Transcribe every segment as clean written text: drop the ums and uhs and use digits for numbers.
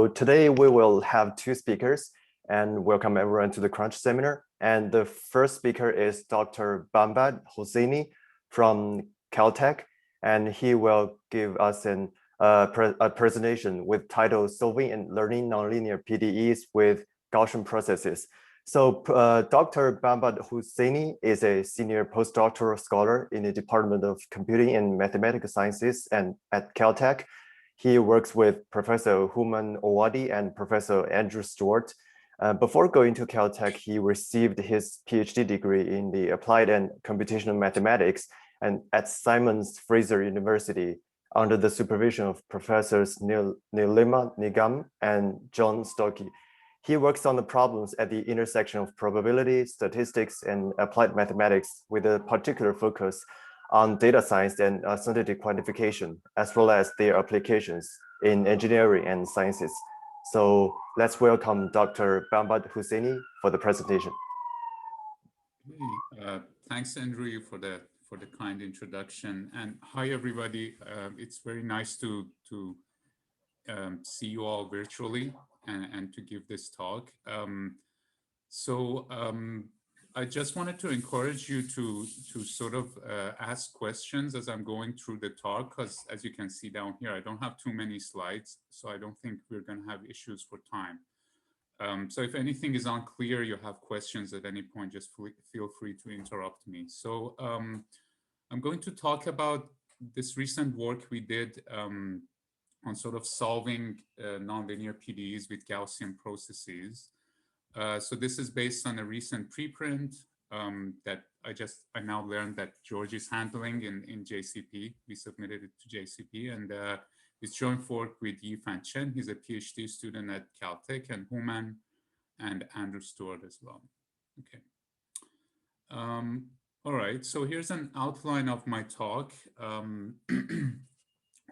So today we will have two speakers and welcome everyone to the Crunch seminar. And the first speaker is Dr. Bamdad Hosseini from Caltech, and he will give us a presentation with title Solving and Learning Nonlinear PDEs with Gaussian Processes. So Dr. Bamdad Hosseini is a senior postdoctoral scholar in the Department of Computing and Mathematical Sciences and at Caltech. He works with Professor Houman Owadi and Professor Andrew Stewart. Before going to Caltech, he received his PhD degree in the Applied and Computational Mathematics and at Simons Fraser University under the supervision of Professors Nilima Nigam and John Stockey. He works on the problems at the intersection of probability, statistics, and applied mathematics with a particular focus on data science and synthetic quantification, as well as their applications in engineering and sciences. So let's welcome Dr. Bamdad Hosseini for the presentation. Thanks, Andrew, for the kind introduction. And hi, everybody. It's very nice to see you all virtually and to give this talk. I just wanted to encourage you to sort of ask questions as I'm going through the talk, because as you can see down here, I don't have too many slides, so I don't think we're going to have issues for time. So if anything is unclear, you have questions at any point, just feel free to interrupt me. So I'm going to talk about this recent work we did on sort of solving nonlinear PDEs with Gaussian processes. So this is based on a recent preprint that I now learned that George is handling in JCP. We submitted it to JCP, and it's joint work with Yifan Chen. He's a PhD student at Caltech, and Houman and Andrew Stewart as well. Okay. All right, so here's an outline of my talk.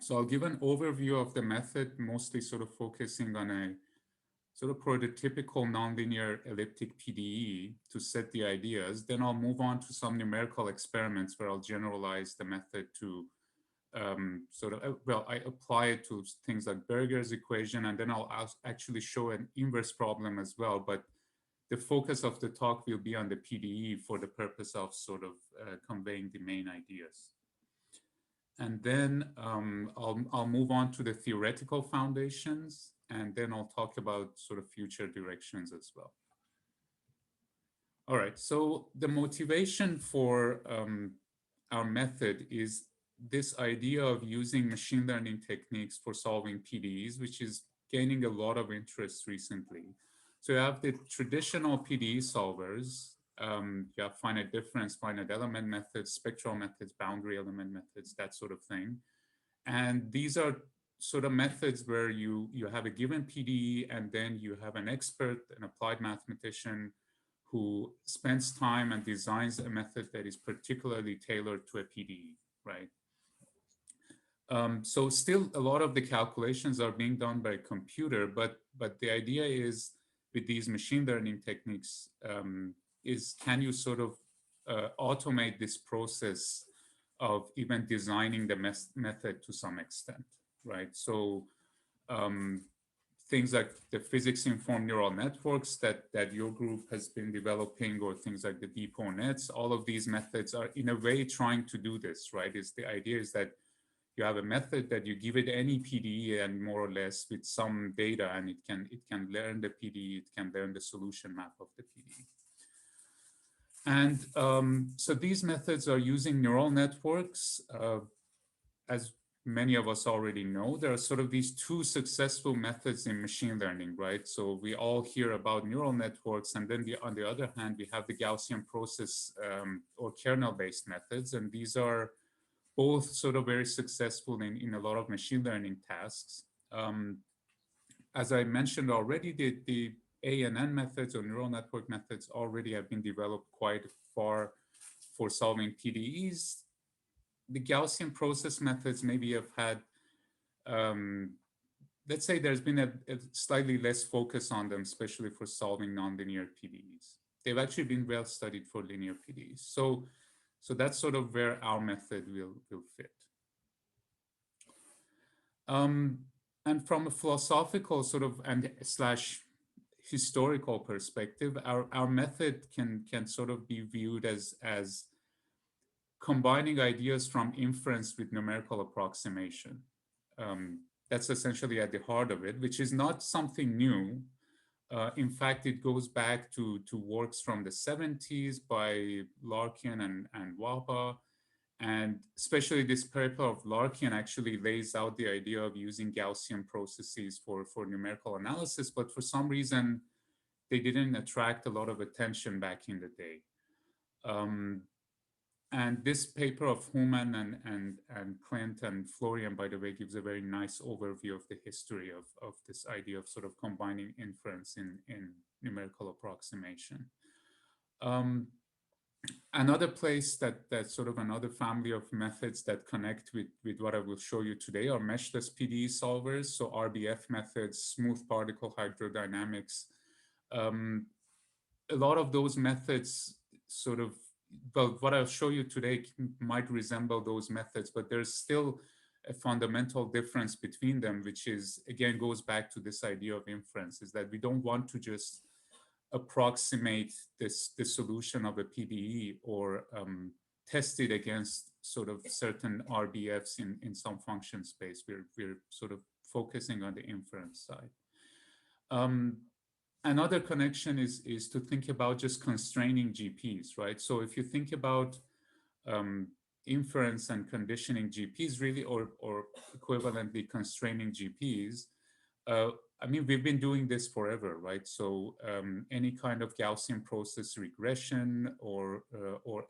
So I'll give an overview of the method, mostly sort of focusing on a sort of prototypical nonlinear elliptic PDE to set the ideas. Then I'll move on to some numerical experiments where I'll generalize the method to I apply it to things like Berger's equation, and then I'll actually show an inverse problem as well. But the focus of the talk will be on the PDE for the purpose of sort of conveying the main ideas. And then I'll move on to the theoretical foundations, and then I'll talk about sort of future directions as well. All right, so the motivation for our method is this idea of using machine learning techniques for solving PDEs, which is gaining a lot of interest recently. So you have the traditional PDE solvers. You have finite difference, finite element methods, spectral methods, boundary element methods, that sort of thing. And these are sort of methods where you have a given PDE, and then you have an expert, an applied mathematician, who spends time and designs a method that is particularly tailored to a PDE, right? So still a lot of the calculations are being done by a computer, but the idea is with these machine learning techniques is can you sort of automate this process of even designing the method to some extent, right? So things like the physics-informed neural networks that your group has been developing, or things like the deep nets, all of these methods are in a way trying to do this, right? The idea is that you have a method that you give it any PDE and more or less with some data, and it can learn the PDE, it can learn the solution map of the PDE. And so these methods are using neural networks. As many of us already know, there are sort of these two successful methods in machine learning, right? So we all hear about neural networks, and then on the other hand, we have the Gaussian process or kernel-based methods, and these are both sort of very successful in a lot of machine learning tasks. As I mentioned already, the ANN methods or neural network methods already have been developed quite far for solving PDEs. The Gaussian process methods maybe have had, let's say there's been a slightly less focus on them, especially for solving nonlinear PDEs. They've actually been well studied for linear PDEs. So that's sort of where our method will fit. And from a philosophical sort of and slash historical perspective, our method can sort of be viewed as combining ideas from inference with numerical approximation. That's essentially at the heart of it, which is not something new. In fact, it goes back to works from the 70s by Larkin and Wahba. And especially this paper of Larkin actually lays out the idea of using Gaussian processes for numerical analysis, but for some reason, they didn't attract a lot of attention back in the day. And this paper of Human and Clint and Florian, by the way, gives a very nice overview of the history of this idea of sort of combining inference in numerical approximation. Another place that sort of another family of methods that connect with what I will show you today are meshless PDE solvers. So RBF methods, smooth particle hydrodynamics. A lot of those methods sort of, well, what I'll show you today might resemble those methods, but there's still a fundamental difference between them, which is, again, goes back to this idea of inference, is that we don't want to just approximate the solution of a PDE or test it against sort of certain RBFs in some function space. We're sort of focusing on the inference side. Another connection is to think about just constraining GPs, right? So if you think about inference and conditioning GPs really, or equivalently constraining GPs, I mean, we've been doing this forever, right? So any kind of Gaussian process regression or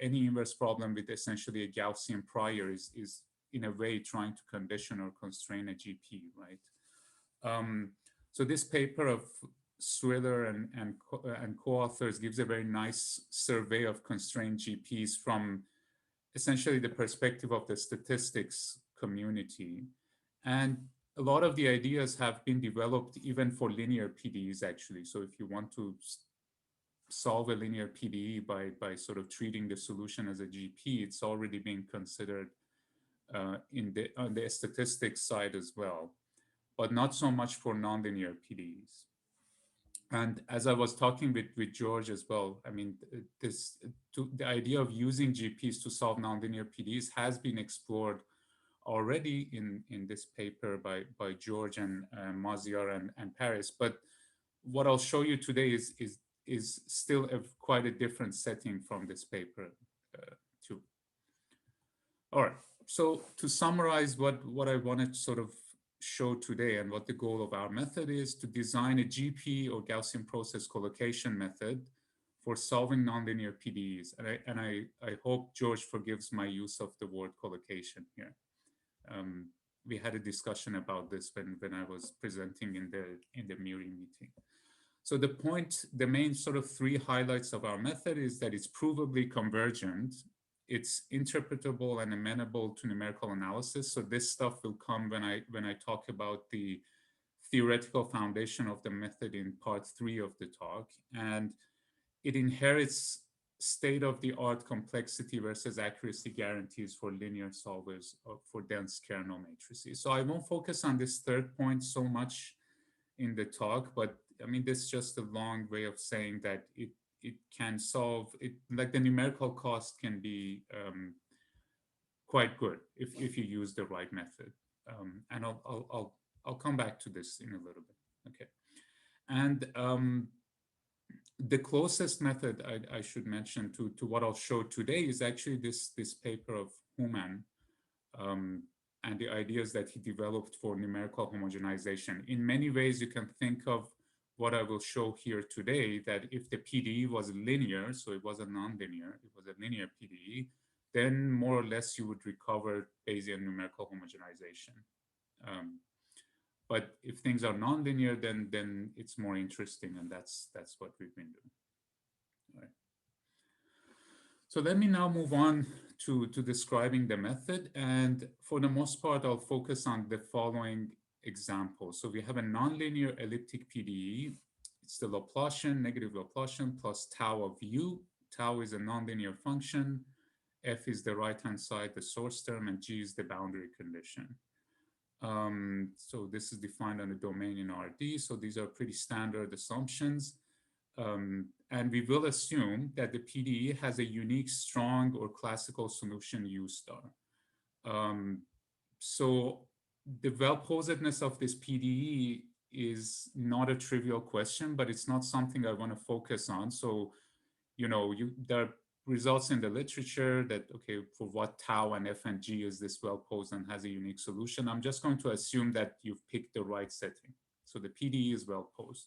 any inverse problem with essentially a Gaussian prior is in a way trying to condition or constrain a GP, right? So this paper of Swiller and co-authors gives a very nice survey of constrained GPs from essentially the perspective of the statistics community. And a lot of the ideas have been developed even for linear PDEs, actually. So if you want to solve a linear PDE by sort of treating the solution as a GP, it's already being considered on the statistics side as well, but not so much for nonlinear PDEs. And as I was talking with George as well, I mean, the idea of using GPs to solve nonlinear PDEs has been explored already in this paper by George and Maziar and Paris. But what I'll show you today is still quite a different setting from this paper too. All right, so to summarize what I wanted to sort of show today and what the goal of our method is, to design a GP or Gaussian process collocation method for solving nonlinear PDEs. And I hope George forgives my use of the word collocation here. We had a discussion about this when I was presenting in the MIRI meeting. So the main sort of three highlights of our method is that it's provably convergent, it's interpretable and amenable to numerical analysis. So this stuff will come when I talk about the theoretical foundation of the method in part 3 of the talk. And it inherits state-of-the-art complexity versus accuracy guarantees for linear solvers for dense kernel matrices. So I won't focus on this third point so much in the talk, but I mean, this is just a long way of saying that it can solve it, like the numerical cost can be quite good if you use the right method. And I'll come back to this in a little bit. Okay. And the closest method I should mention to what I'll show today is actually this paper of Human and the ideas that he developed for numerical homogenization. In many ways, you can think of what I will show here today, that if the PDE was linear, so it wasn't nonlinear, it was a linear PDE, then more or less you would recover Bayesian numerical homogenization. But if things are nonlinear, then it's more interesting, and that's what we've been doing. All right. So let me now move on to describing the method, and for the most part, I'll focus on the following example. So we have a nonlinear elliptic PDE. It's the Laplacian, negative Laplacian, plus tau of u. Tau is a nonlinear function. F is the right-hand side, the source term, and G is the boundary condition. So this is defined on a domain in RD. So these are pretty standard assumptions. And we will assume that the PDE has a unique, strong, or classical solution U star. So the well-posedness of this PDE is not a trivial question, but it's not something I want to focus on. So, there are results in the literature that, okay, for what tau and f and g is this well-posed and has a unique solution. I'm just going to assume that you've picked the right setting. So the PDE is well-posed.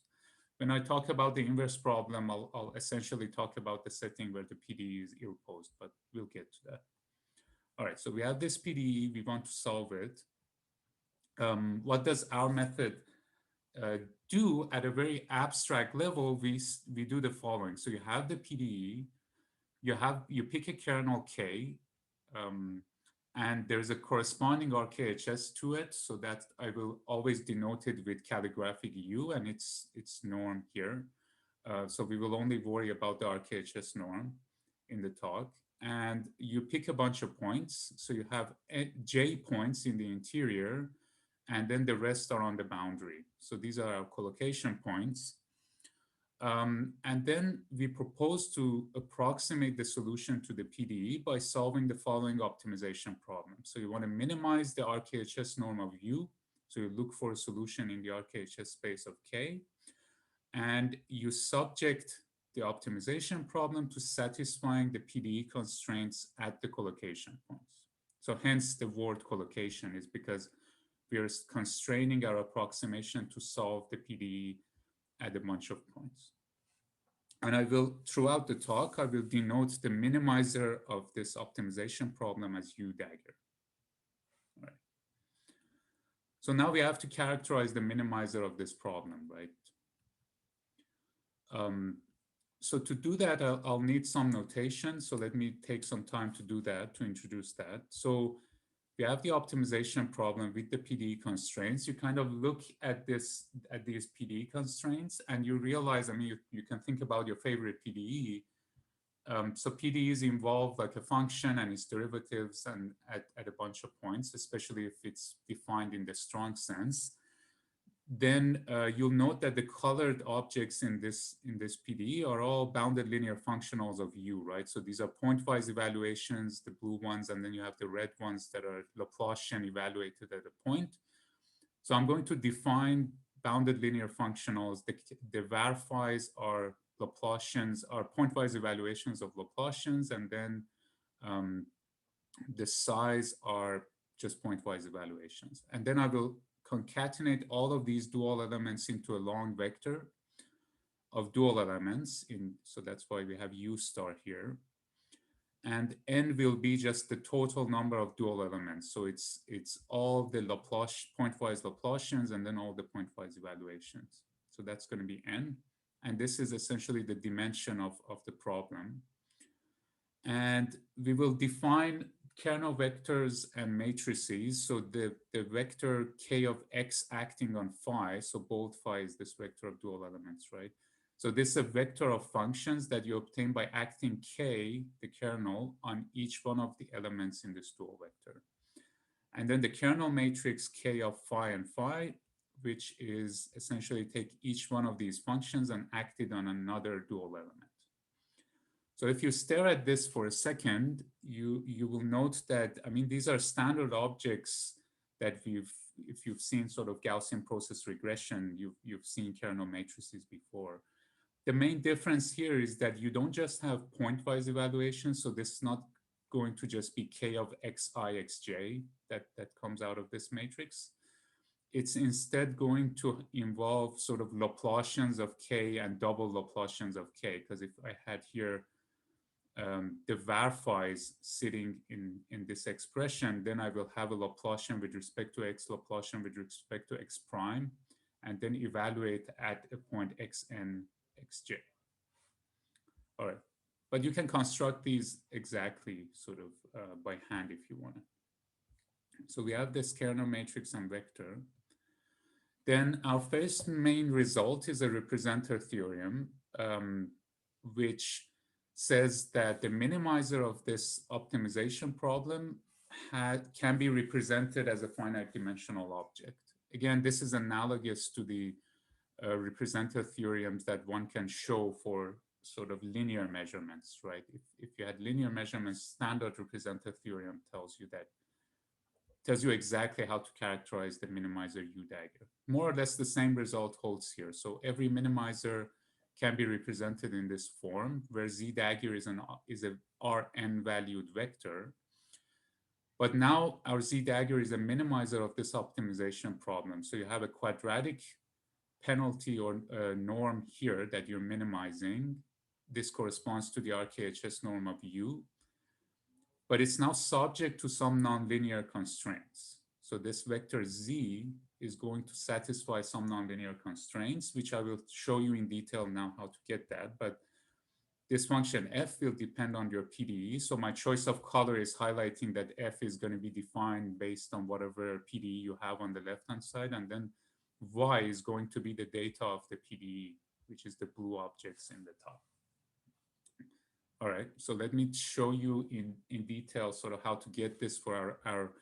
When I talk about the inverse problem, I'll essentially talk about the setting where the PDE is ill-posed, but we'll get to that. All right, so we have this PDE, we want to solve it. What does our method do at a very abstract level? We do the following. So you have the PDE, you pick a kernel K, and there's a corresponding RKHS to it, so that I will always denote it with calligraphic U and its norm here. So we will only worry about the RKHS norm in the talk. And you pick a bunch of points. So you have J points in the interior, and then the rest are on the boundary. So these are our collocation points. And then we propose to approximate the solution to the PDE by solving the following optimization problem. So you want to minimize the RKHS norm of U. So you look for a solution in the RKHS space of K. And you subject the optimization problem to satisfying the PDE constraints at the collocation points. So hence the word collocation is because we are constraining our approximation to solve the PDE at a bunch of points. And I will, throughout the talk, I will denote the minimizer of this optimization problem as U dagger. All right. So now we have to characterize the minimizer of this problem, right? So to do that, I'll need some notation. So let me take some time to do that, to introduce that. So we have the optimization problem with the PDE constraints. You kind of look at these PDE constraints and you realize, I mean, you can think about your favorite PDE. So PDEs involve like a function and its derivatives and at a bunch of points, especially if it's defined in the strong sense. Then you'll note that the colored objects in this PDE are all bounded linear functionals of U, right? So these are pointwise evaluations, the blue ones, and then you have the red ones that are Laplacian evaluated at a point. So I'm going to define bounded linear functionals. The varphies are Laplacians, are pointwise evaluations of Laplacians, and then the size are just pointwise evaluations. And then I will concatenate all of these dual elements into a long vector of dual elements. So that's why we have U star here. And N will be just the total number of dual elements. So it's all the pointwise Laplacians and then all the pointwise evaluations. So that's going to be N. And this is essentially the dimension of the problem. And we will define kernel vectors and matrices. So the vector K of X acting on phi, so bold phi is this vector of dual elements, right? So this is a vector of functions that you obtain by acting K, the kernel, on each one of the elements in this dual vector. And then the kernel matrix K of phi and phi, which is essentially take each one of these functions and act it on another dual element. So if you stare at this for a second, you will note that, I mean, these are standard objects that if you've seen sort of Gaussian process regression, you've seen kernel matrices before. The main difference here is that you don't just have pointwise evaluation. So this is not going to just be K of Xi, Xj that comes out of this matrix. It's instead going to involve sort of Laplacians of K and double Laplacians of K. Because if I had here the varphies sitting in this expression, then I will have a Laplacian with respect to X, Laplacian with respect to X prime, and then evaluate at a point Xn, Xj. All right, but you can construct these exactly sort of by hand if you want to. So we have this kernel matrix and vector. Then our first main result is a representer theorem, which says that the minimizer of this optimization problem can be represented as a finite dimensional object. Again, this is analogous to the representer theorems that one can show for sort of linear measurements, right? If you had linear measurements, standard representer theorem tells you exactly how to characterize the minimizer U dagger. More or less the same result holds here. So every minimizer can be represented in this form, where Z dagger is a Rn valued vector. But now our Z dagger is a minimizer of this optimization problem. So you have a quadratic penalty or norm here that you're minimizing. This corresponds to the RKHS norm of U, but it's now subject to some nonlinear constraints. So this vector Z is going to satisfy some nonlinear constraints, which I will show you in detail now how to get that. But this function F will depend on your PDE. So my choice of color is highlighting that F is going to be defined based on whatever PDE you have on the left-hand side. And then Y is going to be the data of the PDE, which is the blue objects in the top. All right, so let me show you in detail sort of how to get this for our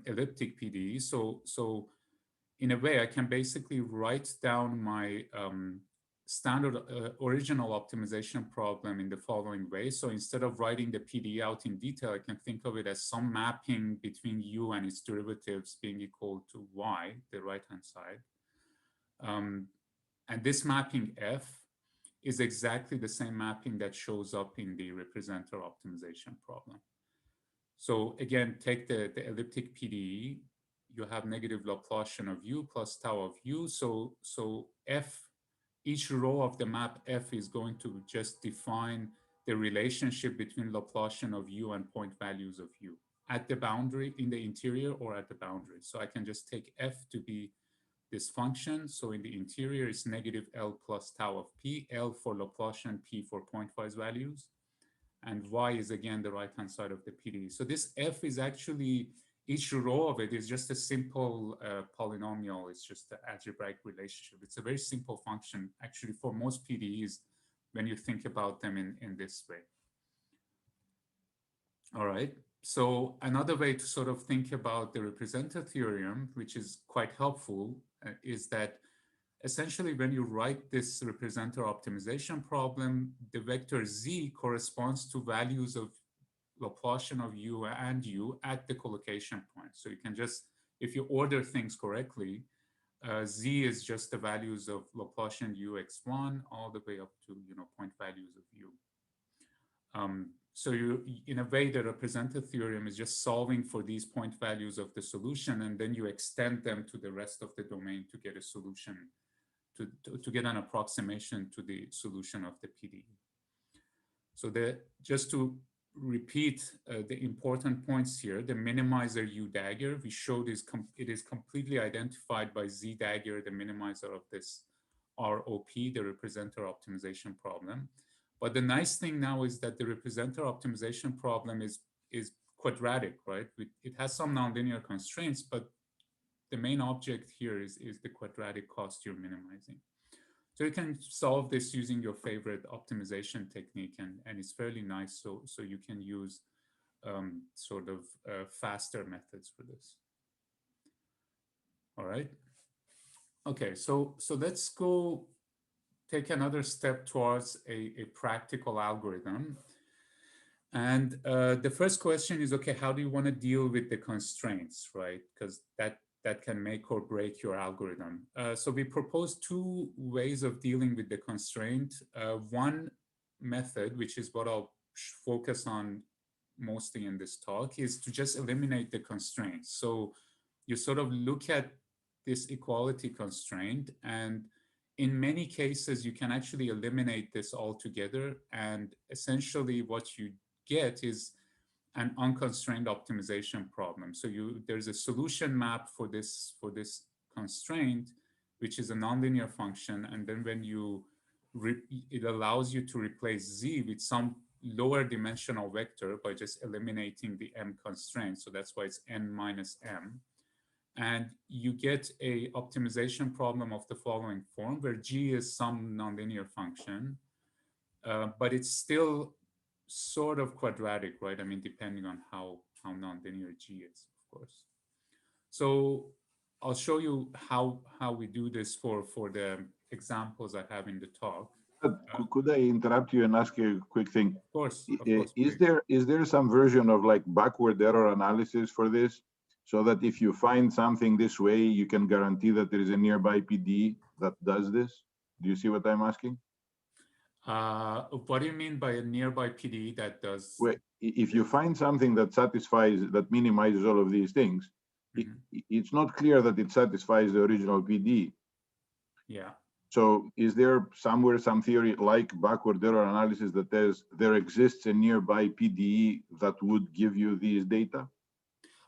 elliptic PDE. So in a way, I can basically write down my standard original optimization problem in the following way. So instead of writing the PDE out in detail, I can think of it as some mapping between U and its derivatives being equal to Y, the right-hand side. And this mapping F is exactly the same mapping that shows up in the representer optimization problem. So again, take the elliptic PDE. You have negative Laplacian of U plus tau of U. So F, each row of the map F is going to just define the relationship between Laplacian of U and point values of U at the boundary, in the interior or at the boundary. So I can just take F to be this function. So in the interior, it's negative L plus tau of P, L for Laplacian, P for pointwise values. And Y is again the right-hand side of the PDE. So this F is actually, each row of it is just a simple polynomial. It's just an algebraic relationship. It's a very simple function, actually, for most PDEs when you think about them in this way. All right. So another way to sort of think about the representer theorem, which is quite helpful, is that essentially when you write this representer optimization problem, the vector Z corresponds to values of Laplacian of U and U at the collocation point. So you can just, if you order things correctly, Z is just the values of Laplacian U x1 all the way up to, point values of U. So in a way, the representer theorem is just solving for these point values of the solution, and then you extend them to the rest of the domain to get a solution, to get an approximation to the solution of the PDE. So just to repeat the important points here, the minimizer U dagger, we showed it is completely identified by Z dagger, the minimizer of this ROP, the representer optimization problem. But the nice thing now is that the representer optimization problem is quadratic, right? It has some nonlinear constraints, but the main object here is the quadratic cost you're minimizing. So you can solve this using your favorite optimization technique, and it's fairly nice. So you can use sort of faster methods for this. All right. Okay, so let's go take another step towards a practical algorithm. And the first question is, okay, how do you want to deal with the constraints, right? Because that can make or break your algorithm. So we propose two ways of dealing with the constraint. One method, which is what I'll focus on mostly in this talk, is to just eliminate the constraints. So you sort of look at this equality constraint, and in many cases, you can actually eliminate this altogether. And essentially what you get is an unconstrained optimization problem. So there's a solution map for this constraint, which is a nonlinear function. And then when it allows you to replace Z with some lower dimensional vector by just eliminating the M constraint. So that's why it's N minus M. And you get a optimization problem of the following form, where G is some nonlinear function, but it's still sort of quadratic, right? I mean, depending on how how nonlinear G is, of course. So I'll show you how we do this for the examples I have in the talk. Could I interrupt you and ask you a quick thing? Of course. Is there some version of like backward error analysis for this, so that if you find something this way, you can guarantee that there is a nearby PDE that does this? Do you see what I'm asking? What do you mean by a nearby PDE that does? Well, if you find something that that minimizes all of these things, it's not clear that it satisfies the original PDE. Yeah. So is there somewhere some theory like backward error analysis that there exists a nearby PDE that would give you these data?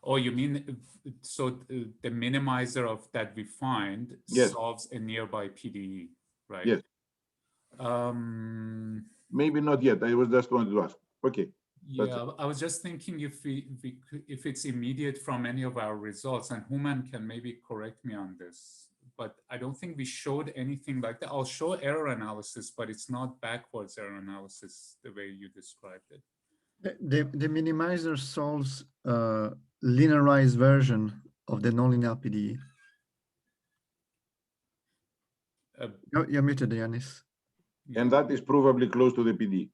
Oh, you mean, so the minimizer of that we find solves a nearby PDE, right? Yes. Maybe not yet. I was just wanted to ask. Okay. Yeah, I was just thinking if it's immediate from any of our results, and Human can maybe correct me on this, but I don't think we showed anything like that. I'll show error analysis, but it's not backwards error analysis the way you described it. The minimizer solves a linearized version of the nonlinear PDE. You're muted, Yanis. Yeah. And that is probably close to the PDE.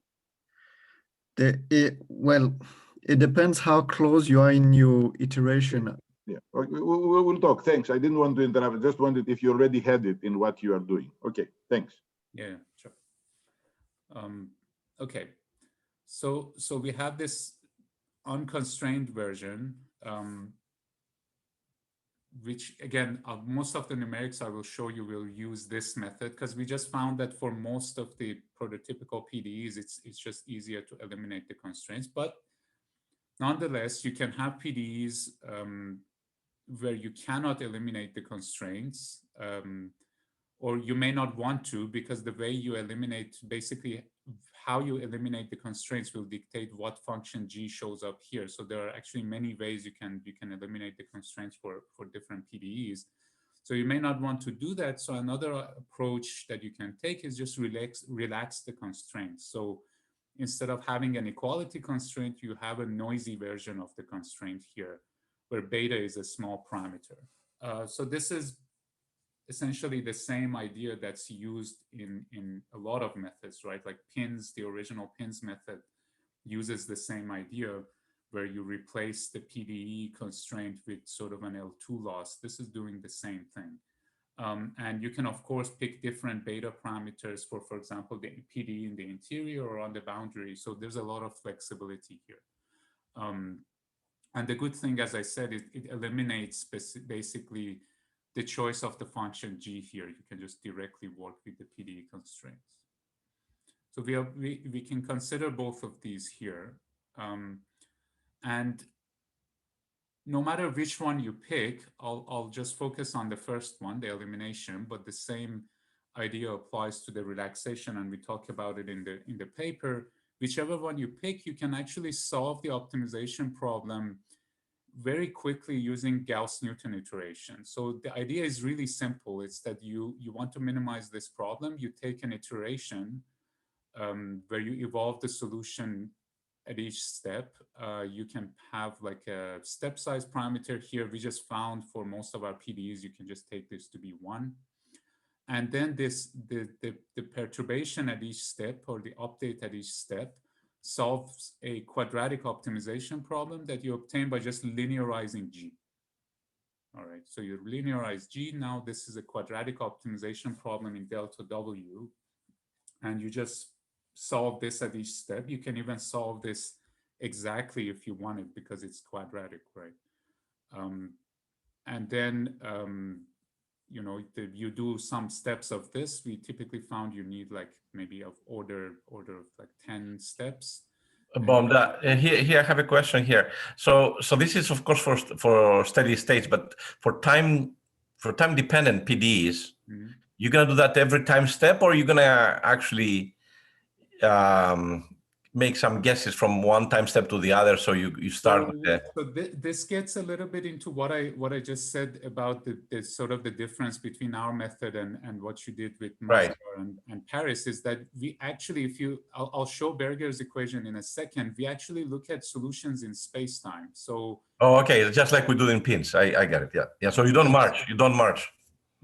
Well, it depends how close you are in your iteration. Yeah, we'll talk. Thanks. I didn't want to interrupt. I just wondered if you already had it in what you are doing. Okay, thanks. Yeah, sure. Okay, so we have this unconstrained version, which again, most of the numerics I will show you will use this method, because we just found that for most of the prototypical PDEs, it's just easier to eliminate the constraints. But nonetheless, you can have PDEs where you cannot eliminate the constraints, or you may not want to, because the way you eliminate, basically how you eliminate the constraints will dictate what function G shows up here. So there are actually many ways you can eliminate the constraints for different PDEs. So you may not want to do that. So another approach that you can take is just relax the constraints. So instead of having an equality constraint, you have a noisy version of the constraint here, where beta is a small parameter. So this is essentially the same idea that's used in a lot of methods, right? Like pins, the original pins method uses the same idea where you replace the PDE constraint with sort of an L2 loss. This is doing the same thing. And you can, of course, pick different beta parameters for example, the PDE in the interior or on the boundary. So there's a lot of flexibility here. And the good thing, as I said, it eliminates basically the choice of the function G here. You can just directly work with the PDE constraints. So we can consider both of these here. And no matter which one you pick, I'll just focus on the first one, the elimination, but the same idea applies to the relaxation, and we talk about it in the paper. Whichever one you pick, you can actually solve the optimization problem very quickly using Gauss-Newton iteration. So the idea is really simple. It's that you want to minimize this problem. You take an iteration where you evolve the solution at each step. You can have like a step size parameter here. We just found for most of our PDEs, you can just take this to be 1. And then the perturbation at each step, or the update at each step, solves a quadratic optimization problem that you obtain by just linearizing G. All right, so you linearize G. Now this is a quadratic optimization problem in delta W, and you just solve this at each step. You can even solve this exactly if you want it, because it's quadratic, right? And then you know, you do some steps of this. We typically found you need like maybe of order of like 10 steps. Bamdad, here I have a question here. So this is of course for steady states, but for time dependent PDEs, you're gonna do that every time step, or you're gonna actually make some guesses from one time step to the other. So you start with the... So this gets a little bit into what I just said about the sort of the difference between our method and what you did with Right. Maslow and Paris is that we actually, I'll show Berger's equation in a second, we actually look at solutions in space-time. So Oh, okay, just like we do in pins. I get it. Yeah, yeah. So you don't march. You don't march.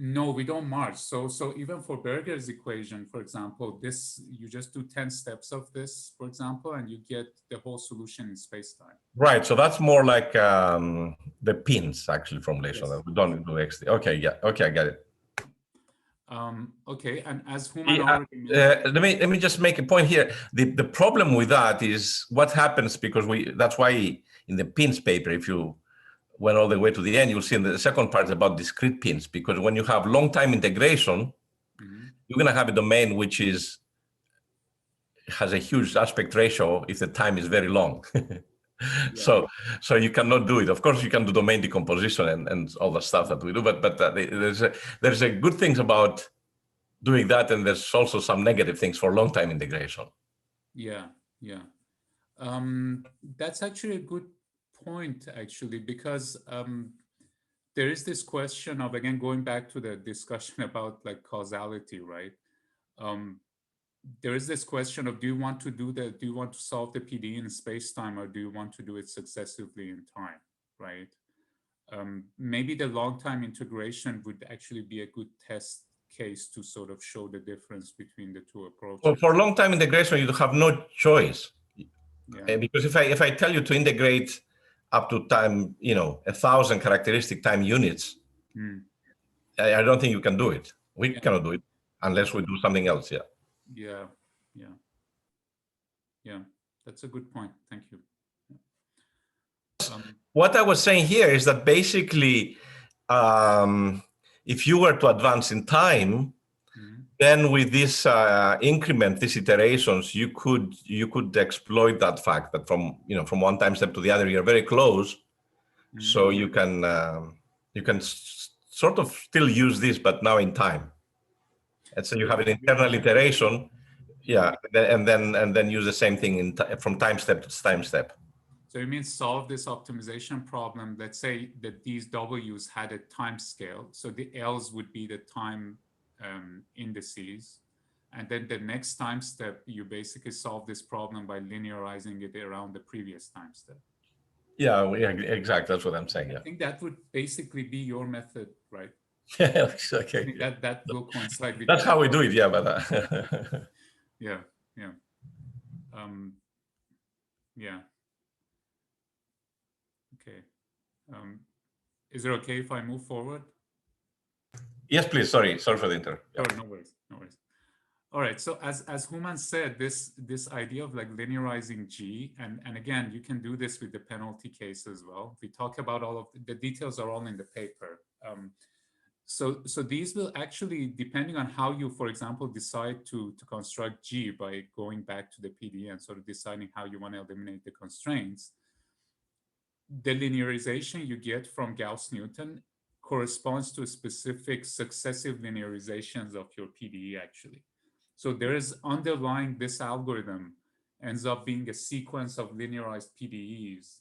No, we don't march. So even for Berger's equation, for example, this, you just do 10 steps of this, for example, and you get the whole solution in space-time. Right. So that's more like the pins actually formulation. Yes. We don't do XD. Okay. Yeah. Okay. I get it. Okay. And as Human already mentioned, let me just make a point here. The problem with that is what happens, because that's why in the pins paper, if you went all the way to the end, you'll see in the second part about discrete pins, because when you have long time integration, you're going to have a domain which has a huge aspect ratio if the time is very long. So you cannot do it. Of course, you can do domain decomposition and all the stuff that we do, but there's a good things about doing that, and there's also some negative things for long time integration. Yeah. That's actually a good point, actually, because there is this question of, again, going back to the discussion about like causality, right? There is this question of, do you want to solve the PDE in space-time, or do you want to do it successively in time, right? Maybe the long-time integration would actually be a good test case to sort of show the difference between the two approaches. Well, for long-time integration, you have no choice. Yeah. Because if I tell you to integrate up to time, 1,000 characteristic time units, I don't think you can do it. We cannot do it unless we do something else. Yeah. Yeah. That's a good point. Thank you. What I was saying here is that basically, if you were to advance in time, then with this increment, these iterations, you could exploit that fact that from one time step to the other, you're very close. So you can sort of still use this, but now in time. And so you have an internal iteration, and then use the same thing from time step to time step. So it means solve this optimization problem. Let's say that these W's had a time scale. So the L's would be the time indices. And then the next time step, you basically solve this problem by linearizing it around the previous time step. Yeah, exactly. That's what I'm saying. I think that would basically be your method, right? Okay. That will coincide with That's how we do it. Yeah, but yeah. Okay. Is it okay if I move forward? Yes, please. Sorry for the interrupt. Oh, no worries. All right. So as Human said, this idea of like linearizing G, and again, you can do this with the penalty case as well. We talk about all of the details are all in the paper. So these will actually, depending on how you, for example, decide to construct G by going back to the PDE and sort of deciding how you want to eliminate the constraints, the linearization you get from Gauss-Newton corresponds to specific successive linearizations of your PDE, actually. So there is underlying this algorithm ends up being a sequence of linearized PDEs,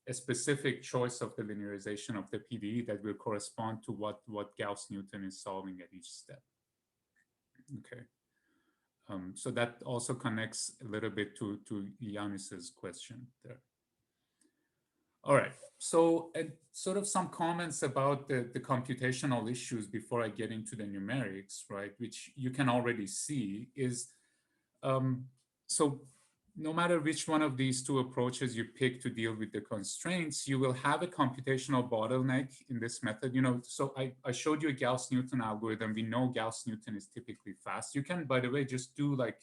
a specific choice of the linearization of the PDE that will correspond to what Gauss-Newton is solving at each step. Okay. So that also connects a little bit to Yanis's question there. All right, so sort of some comments about the computational issues before I get into the numerics, right, which you can already see is, so no matter which one of these two approaches you pick to deal with the constraints, you will have a computational bottleneck in this method. So I showed you a Gauss-Newton algorithm. We know Gauss-Newton is typically fast. You can, by the way, just do like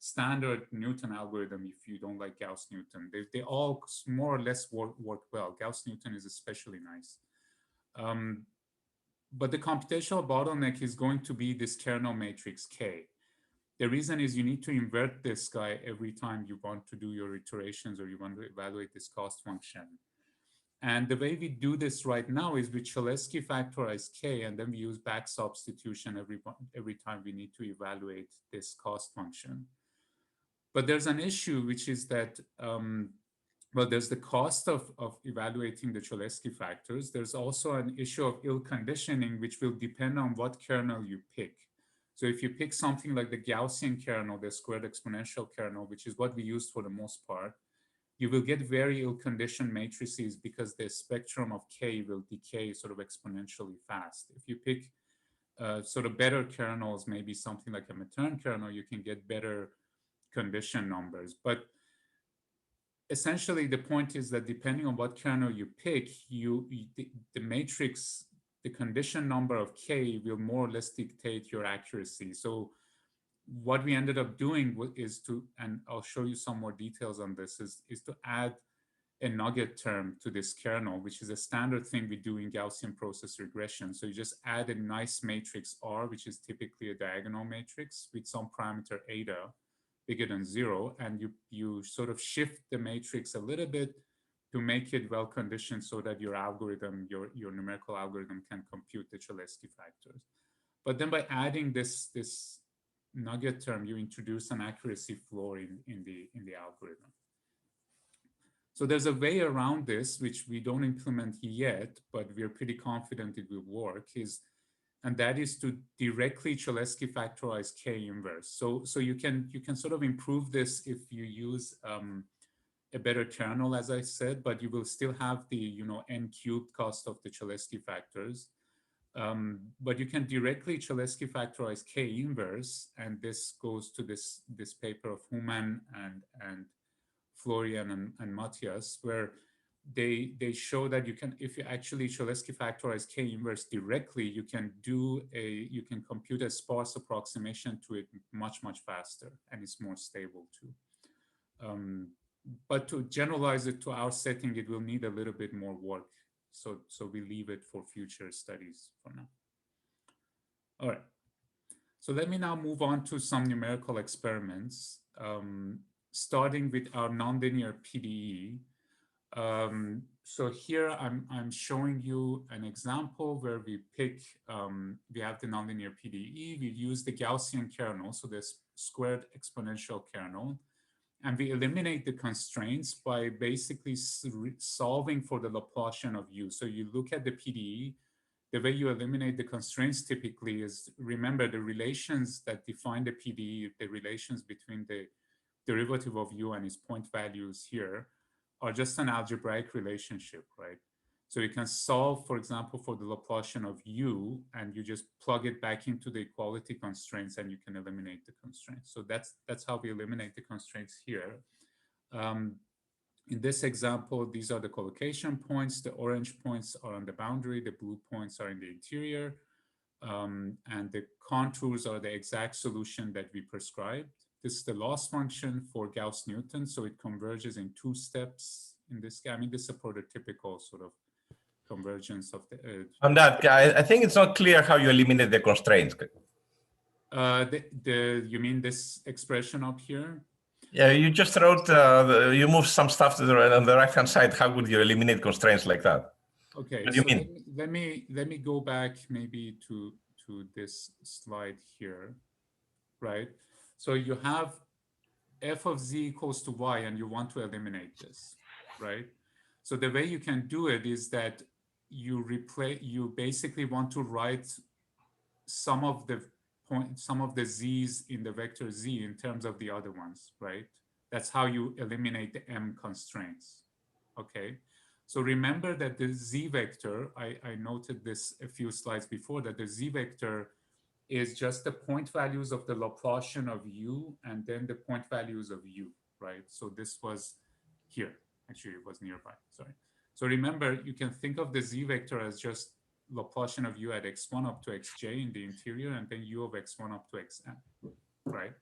standard Newton algorithm if you don't like Gauss-Newton. They all more or less work well. Gauss-Newton is especially nice. But the computational bottleneck is going to be this kernel matrix K. The reason is you need to invert this guy every time you want to do your iterations or you want to evaluate this cost function. And the way we do this right now is we Cholesky factorize K, and then we use back substitution every time we need to evaluate this cost function. But there's an issue, which is that, well, there's the cost of evaluating the Cholesky factors. There's also an issue of ill conditioning, which will depend on what kernel you pick. So if you pick something like the Gaussian kernel, the squared exponential kernel, which is what we used for the most part, you will get very ill-conditioned matrices because the spectrum of K will decay sort of exponentially fast. If you pick sort of better kernels, maybe something like a Matern kernel, you can get better condition numbers. But essentially, the point is that depending on what kernel you pick, the matrix, the condition number of K will more or less dictate your accuracy. So what we ended up doing is to, and I'll show you some more details on this, is to add a nugget term to this kernel, which is a standard thing we do in Gaussian process regression. So you just add a nice matrix R, which is typically a diagonal matrix with some parameter eta bigger than 0, and you sort of shift the matrix a little bit to make it well conditioned so that your algorithm, your numerical algorithm, can compute the Cholesky factors. But then by adding this nugget term, you introduce an accuracy floor in the algorithm. So there's a way around this, which we don't implement yet, but we're pretty confident it will work, and that is to directly Cholesky factorize K inverse. So you can sort of improve this if you use a better kernel, as I said, but you will still have the n cubed cost of the Cholesky factors. But you can directly Cholesky factorize K inverse, and this goes to this paper of Human and Florian and Matthias, where they show that you can, if you actually Cholesky factorize K inverse directly, you can compute a sparse approximation to it much faster, and it's more stable too. But to generalize it to our setting, it will need a little bit more work. So we leave it for future studies for now. All right. So let me now move on to some numerical experiments, starting with our nonlinear PDE. So here I'm showing you an example where we pick, we have the nonlinear PDE, we use the Gaussian kernel, so this squared exponential kernel, and we eliminate the constraints by basically solving for the Laplacian of U. So you look at the PDE, the way you eliminate the constraints typically is, remember the relations that define the PDE, the relations between the derivative of U and its point values here are just an algebraic relationship, right? So you can solve, for example, for the Laplacian of U, and you just plug it back into the equality constraints and you can eliminate the constraints. So that's how we eliminate the constraints here. In this example, these are the collocation points. The orange points are on the boundary, the blue points are in the interior, and the contours are the exact solution that we prescribed. This is the loss function for Gauss-Newton, so it converges in 2 steps in this. I mean, this is a prototypical sort of convergence of the... Bamdad, I think it's not clear how you eliminate the constraints. You mean this expression up here? Yeah, you just wrote, you moved some stuff to on the right-hand side. How would you eliminate constraints like that? Okay, what do you so mean? let me go back maybe to this slide here, right? So you have f of z equals to y, and you want to eliminate this, right? So the way you can do it is that you basically want to write some of the z's in the vector z in terms of the other ones, right? That's how you eliminate the m constraints, okay? So remember that the z vector, I noted this a few slides before, that the z vector is just the point values of the Laplacian of u and then the point values of u, right? So this was here, actually it was nearby, sorry. So remember, you can think of the z vector as just Laplacian of u at x1 up to xj in the interior, and then u of x1 up to xn, right?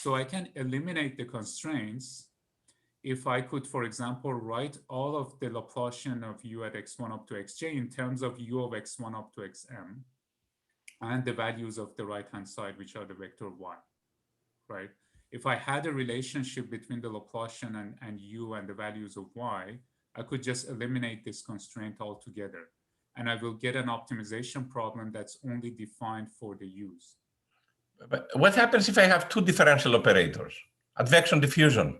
So I can eliminate the constraints if I could, for example, write all of the Laplacian of u at x1 up to xj in terms of u of x1 up to xm, and the values of the right-hand side, which are the vector y, right? If I had a relationship between the Laplacian and u and the values of y, I could just eliminate this constraint altogether. And I will get an optimization problem that's only defined for the u's. But what happens if I have 2 differential operators? Advection diffusion.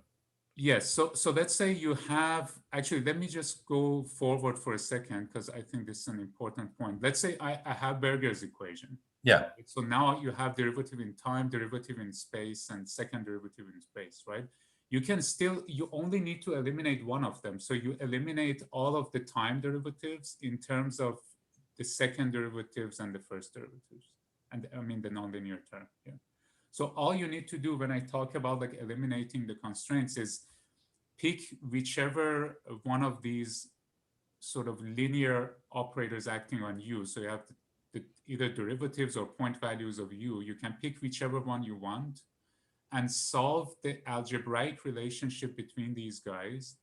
Yes, so let's say you have, actually, let me just go forward for a second, because I think this is an important point. Let's say I have Berger's equation. Yeah. So now you have derivative in time, derivative in space, and second derivative in space, right? You can still, you only need to eliminate one of them. So you eliminate all of the time derivatives in terms of the second derivatives and the first derivatives. And I mean the nonlinear term here. So all you need to do when I talk about like eliminating the constraints is pick whichever one of these sort of linear operators acting on U. So you have either derivatives or point values of U. You can pick whichever one you want and solve the algebraic relationship between these guys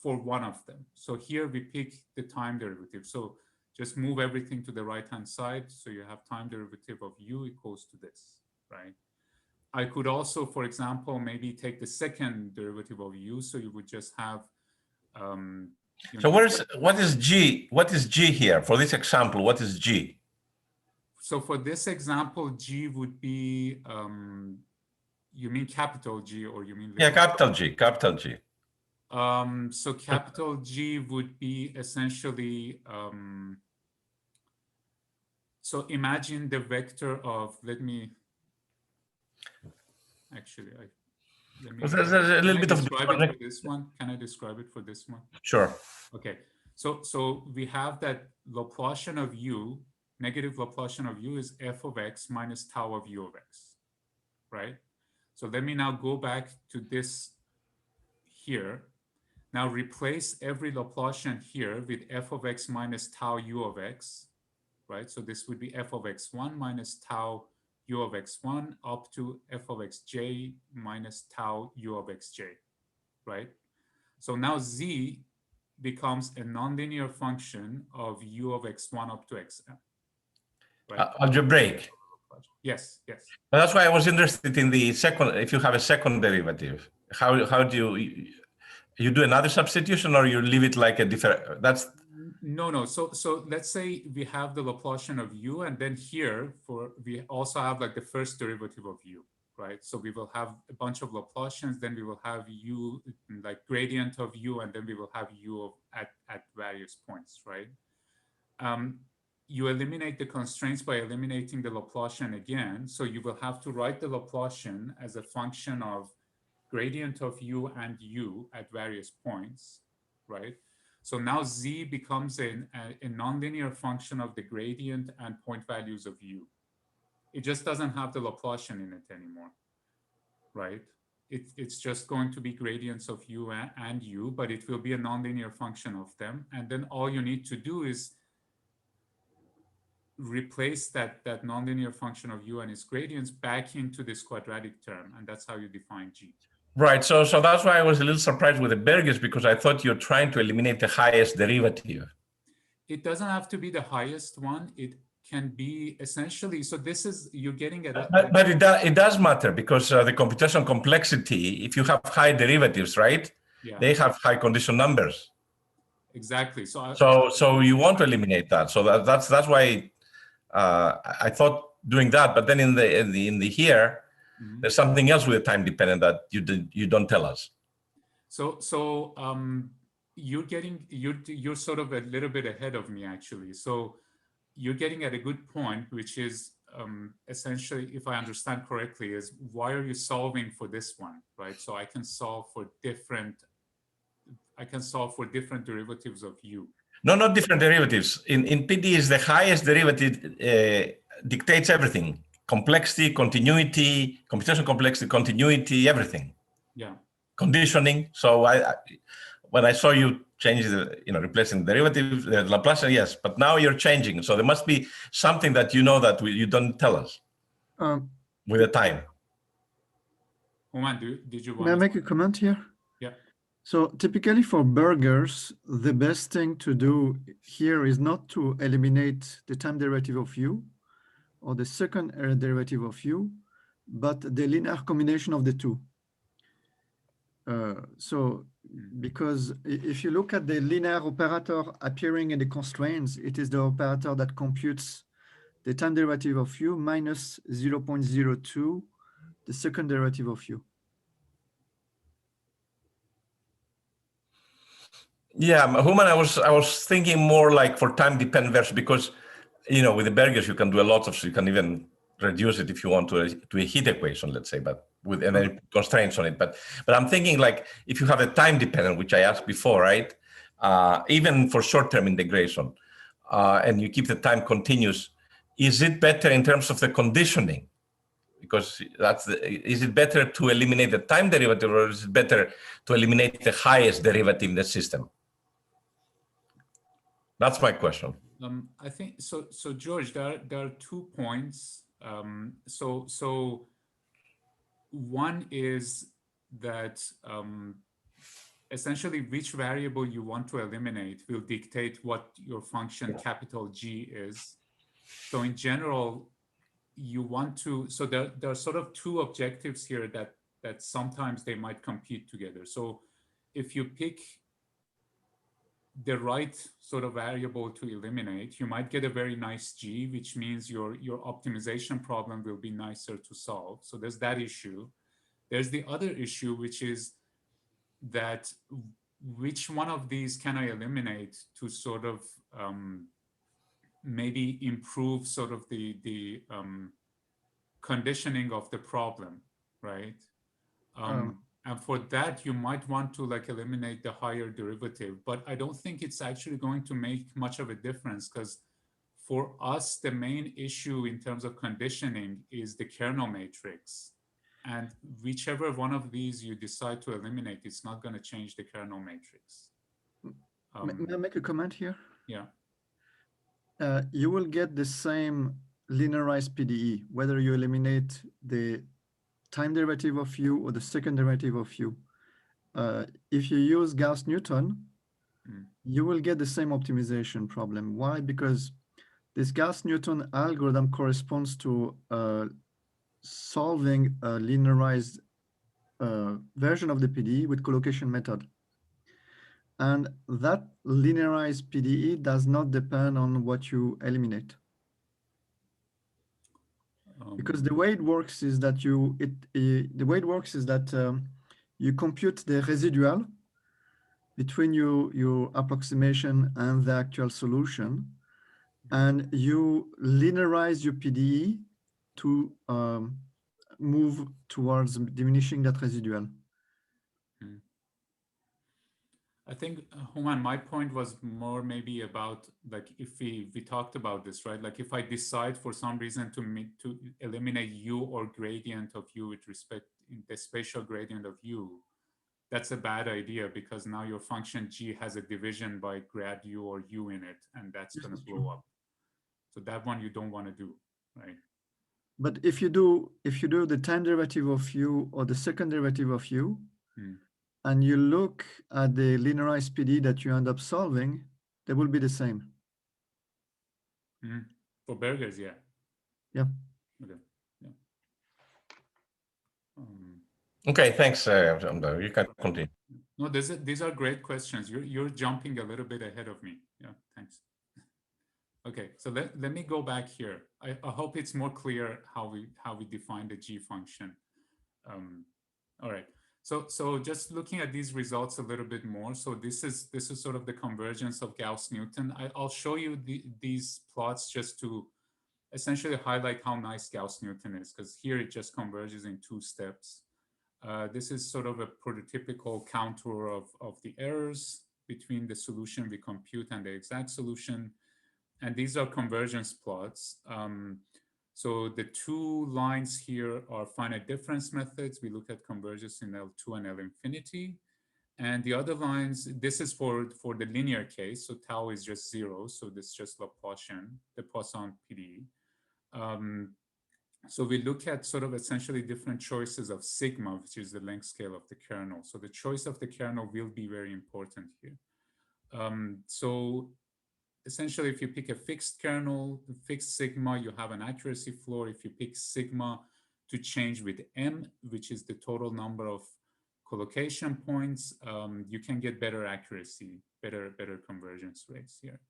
for one of them. So here we pick the time derivative. So just move everything to the right-hand side. So you have time derivative of U equals to this, right? I could also, for example, maybe take the second derivative of U. So you would just have, so what is G? What is G here? For this example, what is G? So for this example, G would be, you mean capital G or you mean? Yeah, capital G, capital G. So capital G would be essentially, so imagine the vector of, let me, actually, There's a little bit of describe it for this one. Can I describe it for this one? Sure. Okay, so we have that Laplacian of U, negative Laplacian of U is f of x minus tau of U of x, right? So let me now go back to this here. Now replace every Laplacian here with f of x minus tau U of x, right? So this would be f of x1 minus tau U of x1 up to f of xj minus tau U of xj, right? So now z becomes a nonlinear function of U of x1 up to xn. Right? Algebraic. Yes, yes. But that's why I was interested in the second, if you have a second derivative, how do you do another substitution or you leave it like a different, that's. No. So let's say we have the Laplacian of U, and then here we also have like the first derivative of U, right? So we will have a bunch of Laplacians, then we will have U, like gradient of U, and then we will have U at various points, right? You eliminate the constraints by eliminating the Laplacian again. So you will have to write the Laplacian as a function of gradient of U and U at various points, right? So now Z becomes a nonlinear function of the gradient and point values of U. It just doesn't have the Laplacian in it anymore, right? It's just going to be gradients of U and U, but it will be a nonlinear function of them. And then all you need to do is replace that nonlinear function of U and its gradients back into this quadratic term. And that's how you define G. Right, so that's why I was a little surprised with the Berger's, because I thought you're trying to eliminate the highest derivative. It doesn't have to be the highest one. It can be essentially, so this is, you're getting at a... But it does matter, because the computational complexity, if you have high derivatives, right? Yeah. They have high condition numbers. Exactly. So you want to eliminate that. So that's why I thought doing that, but then in the here, mm-hmm. There's something else with the time dependent that you don't tell us. So you're sort of a little bit ahead of me, actually. So you're getting at a good point, which is essentially, if I understand correctly, is why are you solving for this one, right? So I can solve for different derivatives of U. No, not different derivatives. In PDEs, the highest derivative dictates everything. Complexity, continuity, computational complexity, continuity, everything. Yeah. Conditioning. So when I saw you change replacing the derivative, the Laplacian, yes, but now you're changing. So there must be something that you know that you don't tell us with the time. Oman, did you want May I make a comment here? Yeah. So typically for Berger's, the best thing to do here is not to eliminate the time derivative of U or the second derivative of U, but the linear combination of the two. So because if you look at the linear operator appearing in the constraints, it is the operator that computes the time derivative of U minus 0.02, the second derivative of U. Yeah, Human, I was thinking more like for time dependent version, because with the Bergers you can do a lot of, so you can even reduce it if you want to a heat equation, let's say, but with any constraints on it. But I'm thinking like if you have a time dependent, which I asked before, right? Even for short-term integration, and you keep the time continuous, is it better in terms of the conditioning? Because is it better to eliminate the time derivative, or is it better to eliminate the highest derivative in the system? That's my question. I think so. So George, there are 2 points. So one is that essentially which variable you want to eliminate will dictate what your function capital G is. So in general, you want to. So there are sort of 2 objectives here that sometimes they might compete together. So if you pick the right sort of variable to eliminate, you might get a very nice G, which means your optimization problem will be nicer to solve. So there's that issue. There's the other issue, which is that which one of these can I eliminate to sort of maybe improve sort of the conditioning of the problem, right? And for that, you might want to like eliminate the higher derivative, but I don't think it's actually going to make much of a difference, because for us, the main issue in terms of conditioning is the kernel matrix. And whichever one of these you decide to eliminate, it's not going to change the kernel matrix. May I make a comment here? Yeah. You will get the same linearized PDE, whether you eliminate the time derivative of u or the second derivative of u. If you use Gauss-Newton, you will get the same optimization problem. Why? Because this Gauss-Newton algorithm corresponds to solving a linearized version of the PDE with collocation method. And that linearized PDE does not depend on what you eliminate. Because the way it works is that you compute the residual between your approximation and the actual solution, and you linearize your PDE to move towards diminishing that residual. I think, Human, my point was more maybe about like if we talked about this, right? Like if I decide for some reason to eliminate u or gradient of u with respect in the spatial gradient of u, that's a bad idea, because now your function g has a division by grad u or u in it, and that's going to blow up. So that one you don't want to do, right? But if you do the time derivative of u or the second derivative of u, and you look at the linearized PDE that you end up solving, they will be the same. For Bergers, yeah. Yeah. Okay. Yeah. Okay, thanks. You can continue. No, these are great questions. You're jumping a little bit ahead of me. Yeah, thanks. Okay, so let me go back here. I hope it's more clear how we define the G function. All right. So just looking at these results a little bit more. So this is sort of the convergence of Gauss-Newton. I'll show you these plots just to essentially highlight how nice Gauss-Newton is, because here it just converges in 2 steps. This is sort of a prototypical contour of the errors between the solution we compute and the exact solution. And these are convergence plots. So the 2 lines here are finite difference methods. We look at convergence in L2 and L infinity. And the other lines, this is for the linear case. So tau is just 0. So this is just Laplacian, the Poisson PDE. So we look at sort of essentially different choices of sigma, which is the length scale of the kernel. So the choice of the kernel will be very important here. So essentially, if you pick a fixed kernel, fixed sigma, you have an accuracy floor. If you pick sigma to change with m, which is the total number of collocation points, you can get better accuracy, better convergence rates here.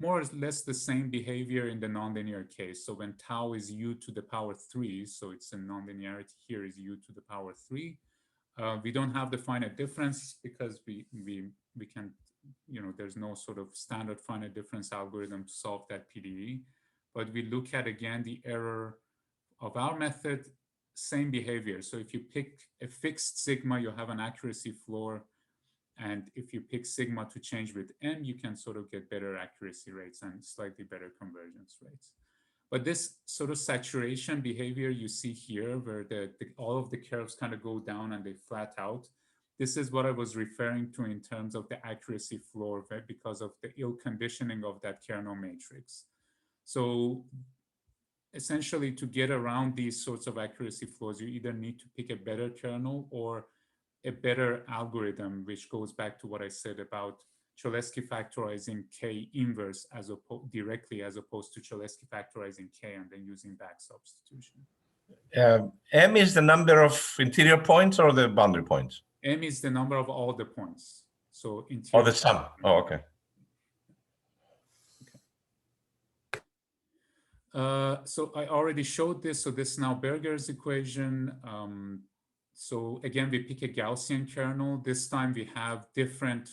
More or less the same behavior in the nonlinear case. So when tau is u to the power 3, so it's a nonlinearity here is u to the power 3. We don't have the finite difference because we can there's no sort of standard finite difference algorithm to solve that PDE. But we look at, again, the error of our method, same behavior. So if you pick a fixed sigma, you have an accuracy floor. And if you pick sigma to change with m, you can sort of get better accuracy rates and slightly better convergence rates. But this sort of saturation behavior you see here, where all of the curves kind of go down and they flat out, this is what I was referring to in terms of the accuracy floor, right? Because of the ill conditioning of that kernel matrix. So essentially, to get around these sorts of accuracy floors, you either need to pick a better kernel or a better algorithm, which goes back to what I said about Cholesky factorizing K inverse directly, as opposed to Cholesky factorizing K and then using back substitution. M is the number of interior points or the boundary points? M is the number of all the points. So interior. Or the sum. Oh, okay. So I already showed this. So this is now Berger's equation. So again, we pick a Gaussian kernel. This time we have different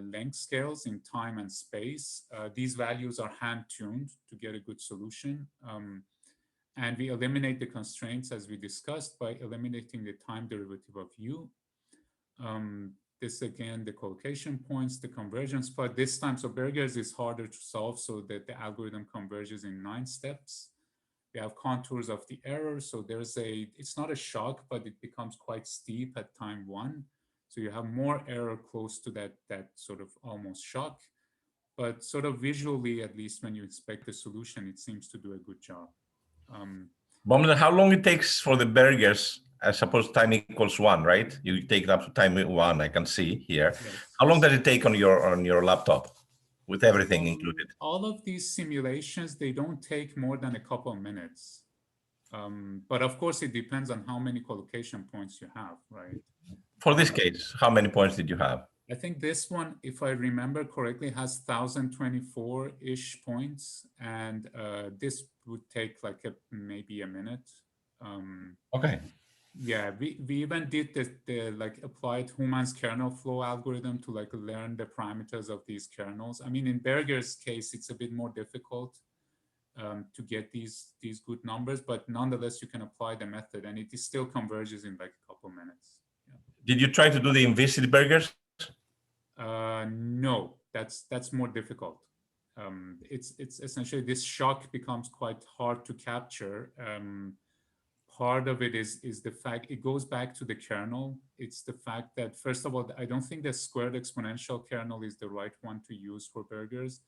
length scales in time and space. These values are hand-tuned to get a good solution. And we eliminate the constraints, as we discussed, by eliminating the time derivative of u. This, again, the collocation points, the convergence part. This time, so Berger's is harder to solve, so that the algorithm converges in 9 steps. We have contours of the error. So it's not a shock, but it becomes quite steep at time 1. So you have more error close to that sort of almost shock. But sort of visually, at least when you inspect the solution, it seems to do a good job. Bamdad, how long it takes for the Berger's? I suppose time equals 1, right? You take it up to time 1, I can see here. Yes. How long does it take on your laptop with everything included? All of these simulations, they don't take more than a couple of minutes. But of course, it depends on how many collocation points you have, right? For this case, how many points did you have? I think this one, if I remember correctly, has 1,024-ish points. And this would take like maybe a minute. Okay. Yeah, we even did the like applied Human's kernel flow algorithm to like learn the parameters of these kernels. I mean, in Berger's case, it's a bit more difficult to get these good numbers, but nonetheless, you can apply the method and it still converges in like a couple minutes. Yeah. Did you try to do the implicit Berger's? No, that's more difficult. It's essentially this shock becomes quite hard to capture. Part of it is the fact it goes back to the kernel. It's the fact that, first of all, I don't think the squared exponential kernel is the right one to use for Berger's.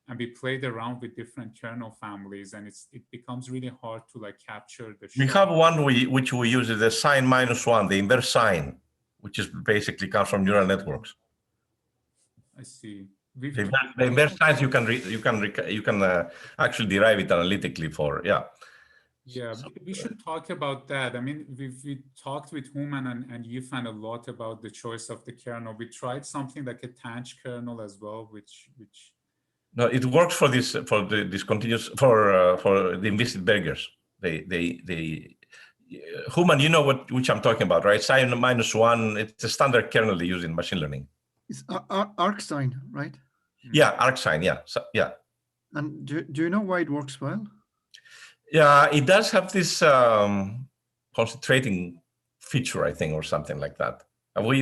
And we played around with different kernel families, and it becomes really hard to like capture the shock. We have one which we use is the sine -1, the inverse sine, which is basically comes from neural networks. I see. The inverse sines you can actually derive it analytically for, yeah. Yeah, we should talk about that. I mean, we talked with Human and Yifan a lot about the choice of the kernel. We tried something like a tanh kernel as well, which. No, it works for the the implicit Berger's. Human, you know which I'm talking about, right? Sine -1. It's a standard kernel they use in machine learning. It's arcsine, right? Yeah, arcsine. Yeah, so, yeah. And do you know why it works well? Yeah, it does have this concentrating feature, I think, or something like that.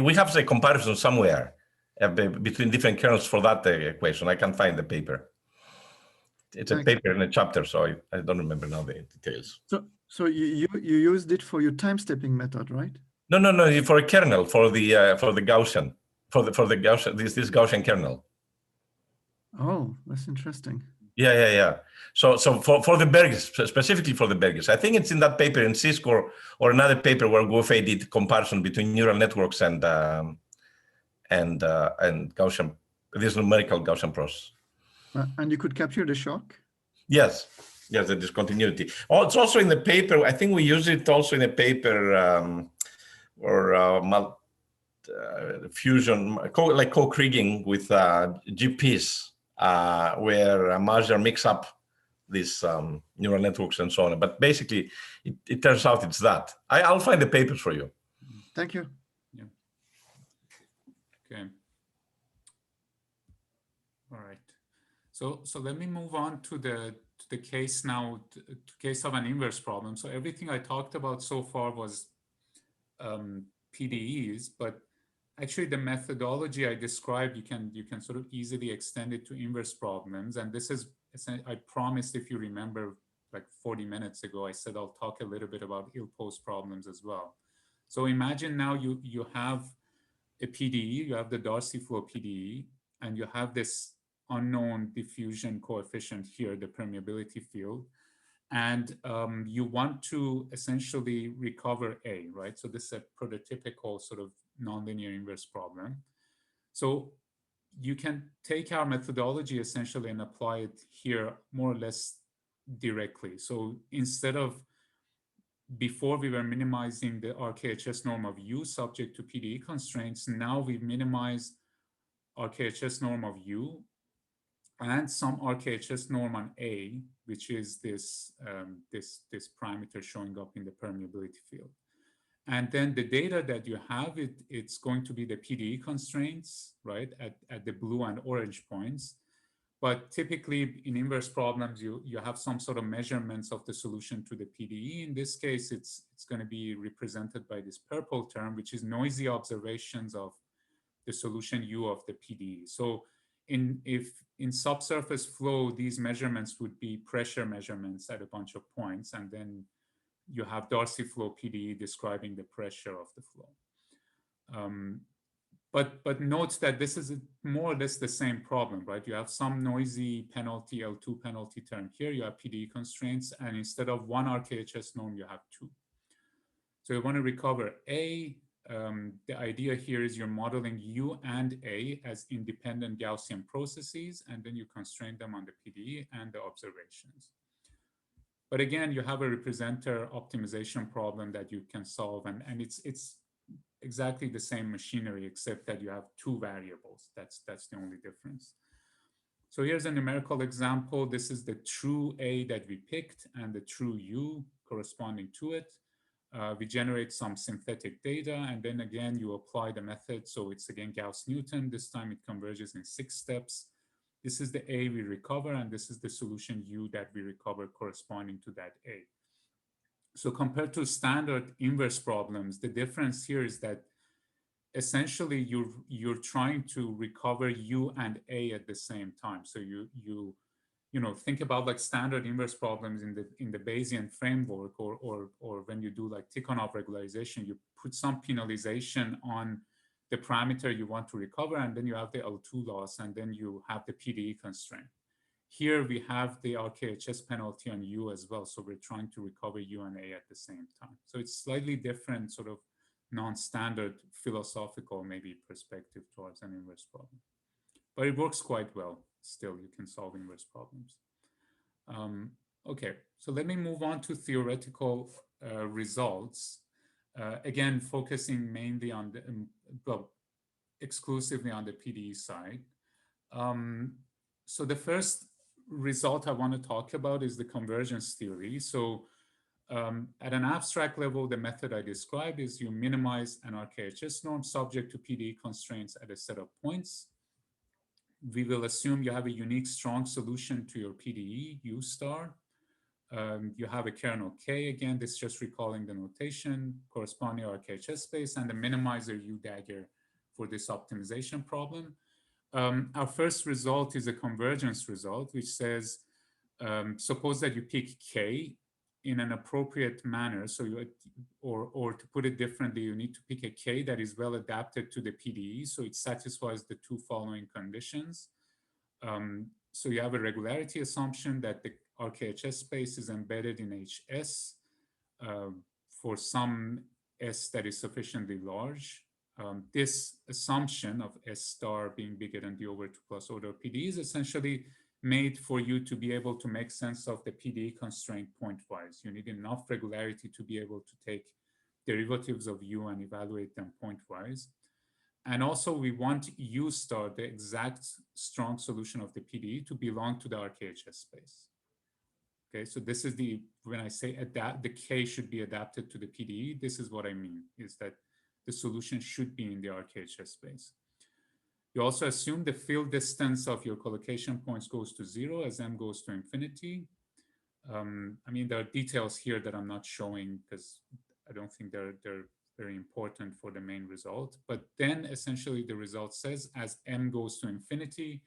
We have the comparison somewhere between different kernels for that equation. I can find the paper. It's a paper in a chapter, so I don't remember now the details. So you used it for your time stepping method, right? No, for a kernel, for the Gaussian, for the Gaussian, this Gaussian kernel. Oh, that's interesting. Yeah. So for the Berger's, specifically for the Berger's, I think it's in that paper in CISC or another paper where Guofei did comparison between neural networks and Gaussian, this numerical Gaussian process. And you could capture the shock? Yes, the discontinuity. Oh, it's also in the paper. I think we use it also in a paper fusion, like co-kriging with GPs. Where Majer mix up these neural networks and so on. But basically, it turns out it's that. I'll find the papers for you. Thank you. Yeah. Okay. All right. So let me move on to the case now, to case of an inverse problem. So everything I talked about so far was PDEs, but actually the methodology I described, you can sort of easily extend it to inverse problems. And this is, I promised, if you remember, like 40 minutes ago, I said I'll talk a little bit about ill-posed problems as well. So imagine now you have a PDE, you have the Darcy flow PDE, and you have this unknown diffusion coefficient here, the permeability field, and you want to essentially recover A, right? So this is a prototypical sort of nonlinear inverse problem. So you can take our methodology essentially and apply it here more or less directly. So instead of, before we were minimizing the RKHS norm of U subject to PDE constraints, now we've minimized RKHS norm of U and some RKHS norm on A, which is this parameter showing up in the permeability field. And then the data that you have, it's going to be the PDE constraints, right, at the blue and orange points. But typically in inverse problems, you have some sort of measurements of the solution to the PDE. In this case, it's going to be represented by this purple term, which is noisy observations of the solution U of the PDE. So if in subsurface flow, these measurements would be pressure measurements at a bunch of points, and then you have Darcy flow PDE describing the pressure of the flow. But note that this is more or less the same problem, right? You have some noisy penalty, L2 penalty term here, you have PDE constraints, and instead of one RKHS norm, you have two. So you want to recover A. The idea here is you're modeling U and A as independent Gaussian processes, and then you constrain them on the PDE and the observations. But again, you have a representer optimization problem that you can solve, and it's exactly the same machinery, except that you have two variables. That's the only difference. So here's a numerical example. This is the true A that we picked and the true U corresponding to it. We generate some synthetic data, and then again, you apply the method. So it's again Gauss-Newton. This time it converges in 6 steps. This is the A we recover, and this is the solution U that we recover corresponding to that A. So compared to standard inverse problems, the difference here is that essentially you're trying to recover U and A at the same time. So you think about like standard inverse problems in the Bayesian framework, or when you do like Tikhonov regularization, you put some penalization on the parameter you want to recover, and then you have the L2 loss, and then you have the PDE constraint. Here we have the RKHS penalty on U as well, so we're trying to recover U and A at the same time. So it's slightly different sort of non-standard philosophical maybe perspective towards an inverse problem. But it works quite well. Still, you can solve inverse problems. Okay, so let me move on to theoretical results. Again, focusing mainly on the, well, exclusively on the PDE side. So the first result I want to talk about is the convergence theory. So at an abstract level, the method I described is you minimize an RKHS norm subject to PDE constraints at a set of points. We will assume you have a unique strong solution to your PDE, U star. You have a kernel K, again, this is just recalling the notation, corresponding RKHS space, and the minimizer U dagger for this optimization problem. Our first result is a convergence result, which says, suppose that you pick K in an appropriate manner. So you, or to put it differently, you need to pick a K that is well adapted to the PDE. So it satisfies the two following conditions. So you have a regularity assumption that the RKHS space is embedded in HS for some S that is sufficiently large. This assumption of S star being bigger than d over 2 plus order PDE is essentially made for you to be able to make sense of the PDE constraint pointwise. You need enough regularity to be able to take derivatives of U and evaluate them pointwise. And also we want U star, the exact strong solution of the PDE, to belong to the RKHS space. Okay, so this is when I say adapt, the K should be adapted to the PDE, this is what I mean, is that the solution should be in the RKHS space. You also assume the field distance of your collocation points goes to 0 as m goes to infinity. I mean, there are details here that I'm not showing because I don't think they're very important for the main result. But then essentially the result says as m goes to infinity,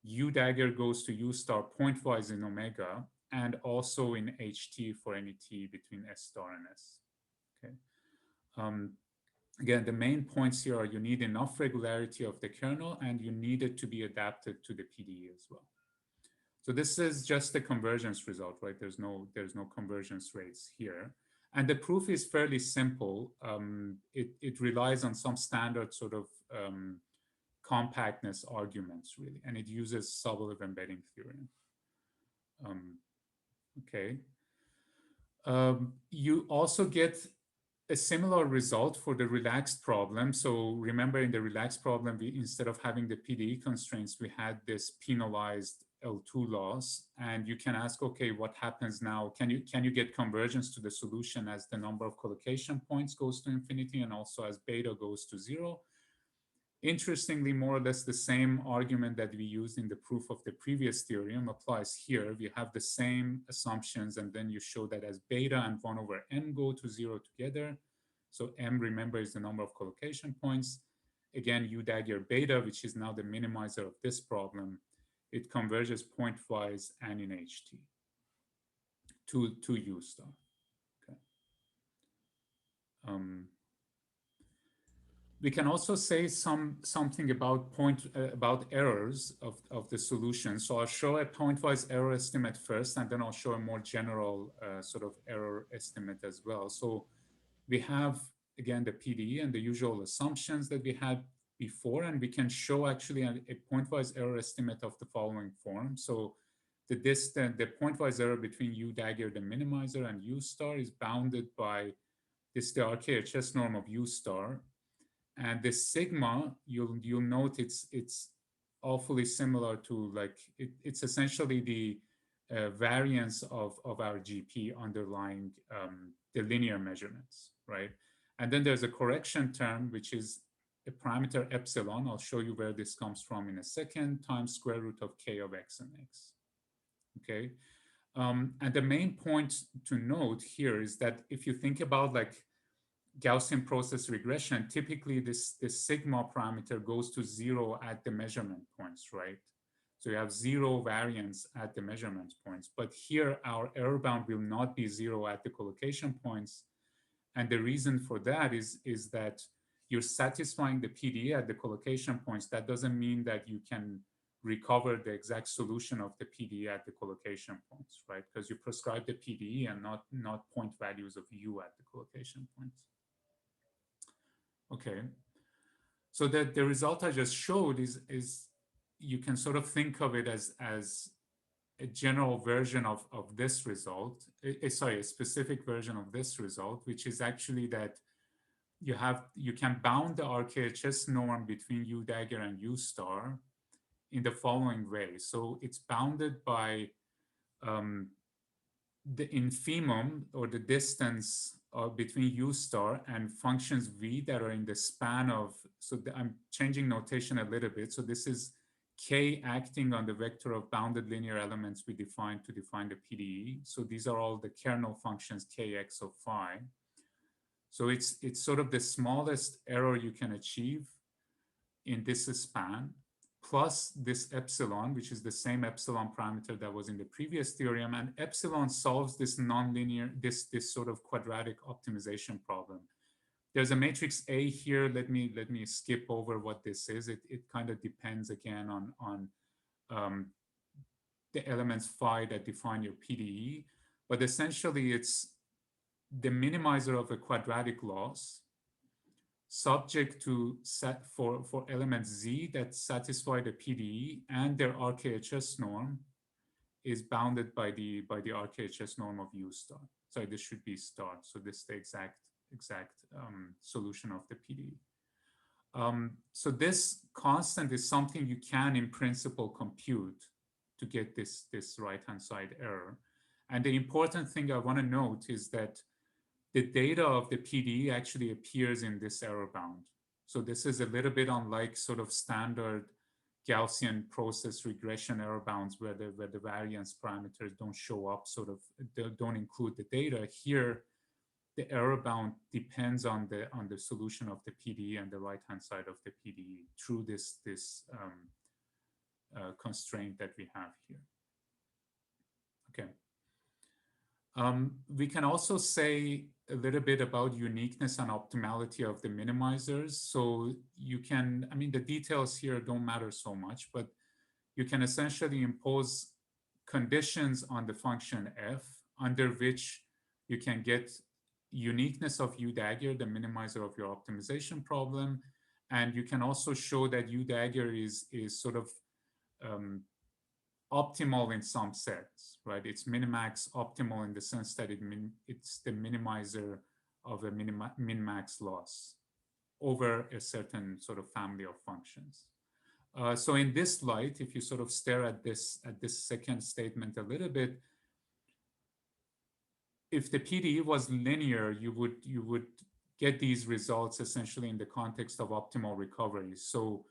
u dagger goes to u star pointwise in omega and also in ht for any t between s star and s. Okay. Again, the main points here are you need enough regularity of the kernel and you need it to be adapted to the PDE as well. So this is just the convergence result, right? There's no convergence rates here. And the proof is fairly simple. It relies on some standard sort of compactness arguments, really, and it uses Sobolev embedding theorem. Okay. You also get a similar result for the relaxed problem. So remember in the relaxed problem, instead of having the PDE constraints, we had this penalized L2 loss. And you can ask, okay, what happens now? Can you get convergence to the solution as the number of collocation points goes to infinity and also as beta goes to 0? Interestingly, more or less the same argument that we used in the proof of the previous theorem applies here. We have the same assumptions, and then you show that as beta and 1 over m go to 0 together. So m, remember, is the number of collocation points. Again, u dagger beta, which is now the minimizer of this problem, it converges pointwise and in ht to u star. Okay. We can also say something about errors of the solution. So I'll show a pointwise error estimate first, and then I'll show a more general sort of error estimate as well. So we have, again, the PDE and the usual assumptions that we had before, and we can show actually a pointwise error estimate of the following form. So the pointwise error between u dagger, the minimizer, and u star is bounded by this, the RKHS norm of u star. And this sigma, you'll note it's awfully similar to, like, it's essentially the variance of our GP underlying the linear measurements, right? And then there's a correction term, which is a parameter epsilon. I'll show you where this comes from in a second, times square root of k of x and x, okay? And the main point to note here is that if you think about like Gaussian process regression, typically this sigma parameter goes to 0 at the measurement points, right? So you have 0 variance at the measurement points. But here, our error bound will not be 0 at the collocation points. And the reason for that is that you're satisfying the PDE at the collocation points. That doesn't mean that you can recover the exact solution of the PDE at the collocation points, right? Because you prescribe the PDE and not point values of u at the collocation points. Okay, so that the result I just showed is you can sort of think of it as a general version of this result, sorry, a specific version of this result, which is actually that you can bound the RKHS norm between u dagger and u star in the following way. So it's bounded by the infimum, or the distance between u star and functions v that are in the span of, so I'm changing notation a little bit. So this is k acting on the vector of bounded linear elements we defined to define the PDE. So these are all the kernel functions kx of phi. So it's sort of the smallest error you can achieve in this span, plus this epsilon, which is the same epsilon parameter that was in the previous theorem. And epsilon solves this nonlinear, this sort of quadratic optimization problem. There's a matrix A here. Let me skip over what this is. It kind of depends again on the elements phi that define your PDE. But essentially, it's the minimizer of a quadratic loss subject to set for elements z that satisfy the PDE and their RKHS norm is bounded by the RKHS norm of u star. So this should be star. So this is the exact solution of the PDE. So this constant is something you can in principle compute to get this right-hand side error. And the important thing I want to note is that the data of the PDE actually appears in this error bound. So this is a little bit unlike sort of standard Gaussian process regression error bounds where the variance parameters don't show up, sort of don't include the data. Here, the error bound depends on the solution of the PDE and the right-hand side of the PDE through this constraint that we have here. Okay. We can also say a little bit about uniqueness and optimality of the minimizers. So you can, I mean, the details here don't matter so much, but you can essentially impose conditions on the function f under which you can get uniqueness of U dagger, the minimizer of your optimization problem. And you can also show that U dagger is sort of optimal in some sets, right? It's minimax optimal in the sense that it's the minimizer of a min-max loss over a certain sort of family of functions. So in this light, if you sort of stare at this second statement a little bit, if the PDE was linear, you would get these results essentially in the context of optimal recovery. So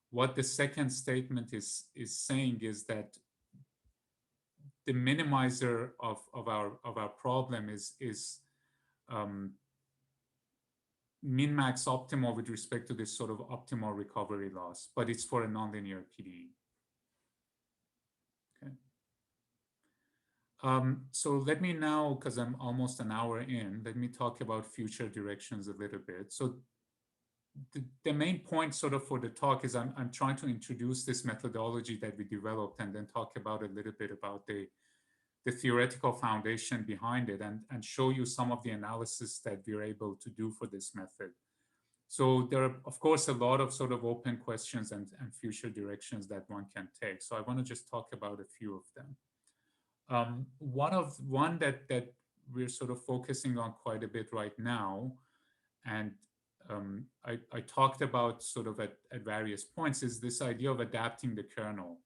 what the second statement is saying is that the minimizer of our problem is min-max optimal with respect to this sort of optimal recovery loss, but it's for a nonlinear PDE. Okay. So let me now, because I'm almost an hour in, let me talk about future directions a little bit. So the main point sort of for the talk is I'm trying to introduce this methodology that we developed and then talk about a little bit about the theoretical foundation behind it and show you some of the analysis that we're able to do for this method. So there are, of course, a lot of sort of open questions and future directions that one can take. So I want to just talk about a few of them. One that we're sort of focusing on quite a bit right now, and I talked about sort of at various points, is this idea of adapting the kernel.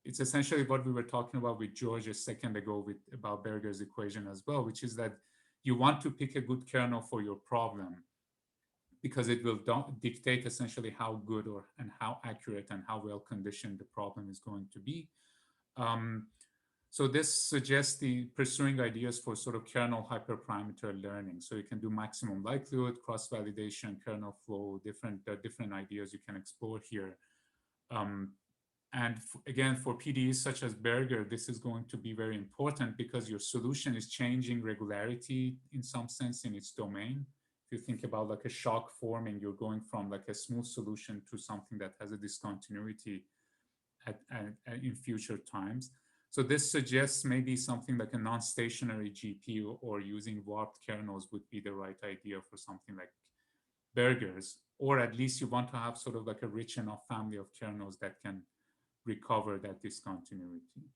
It's essentially what we were talking about with George a second ago about Berger's equation as well, which is that you want to pick a good kernel for your problem because it will dictate essentially how good and how accurate and how well conditioned the problem is going to be. So this suggests pursuing ideas for sort of kernel hyperparameter learning. So you can do maximum likelihood, cross-validation, kernel flow, different ideas you can explore here. And again, for PDEs such as Berger, this is going to be very important because your solution is changing regularity in some sense in its domain. If you think about like a shock forming, you're going from like a smooth solution to something that has a discontinuity in future times. So this suggests maybe something like a non-stationary GPU or using warped kernels would be the right idea for something like Berger's, or at least you want to have sort of like a rich enough family of kernels that can recover that discontinuity.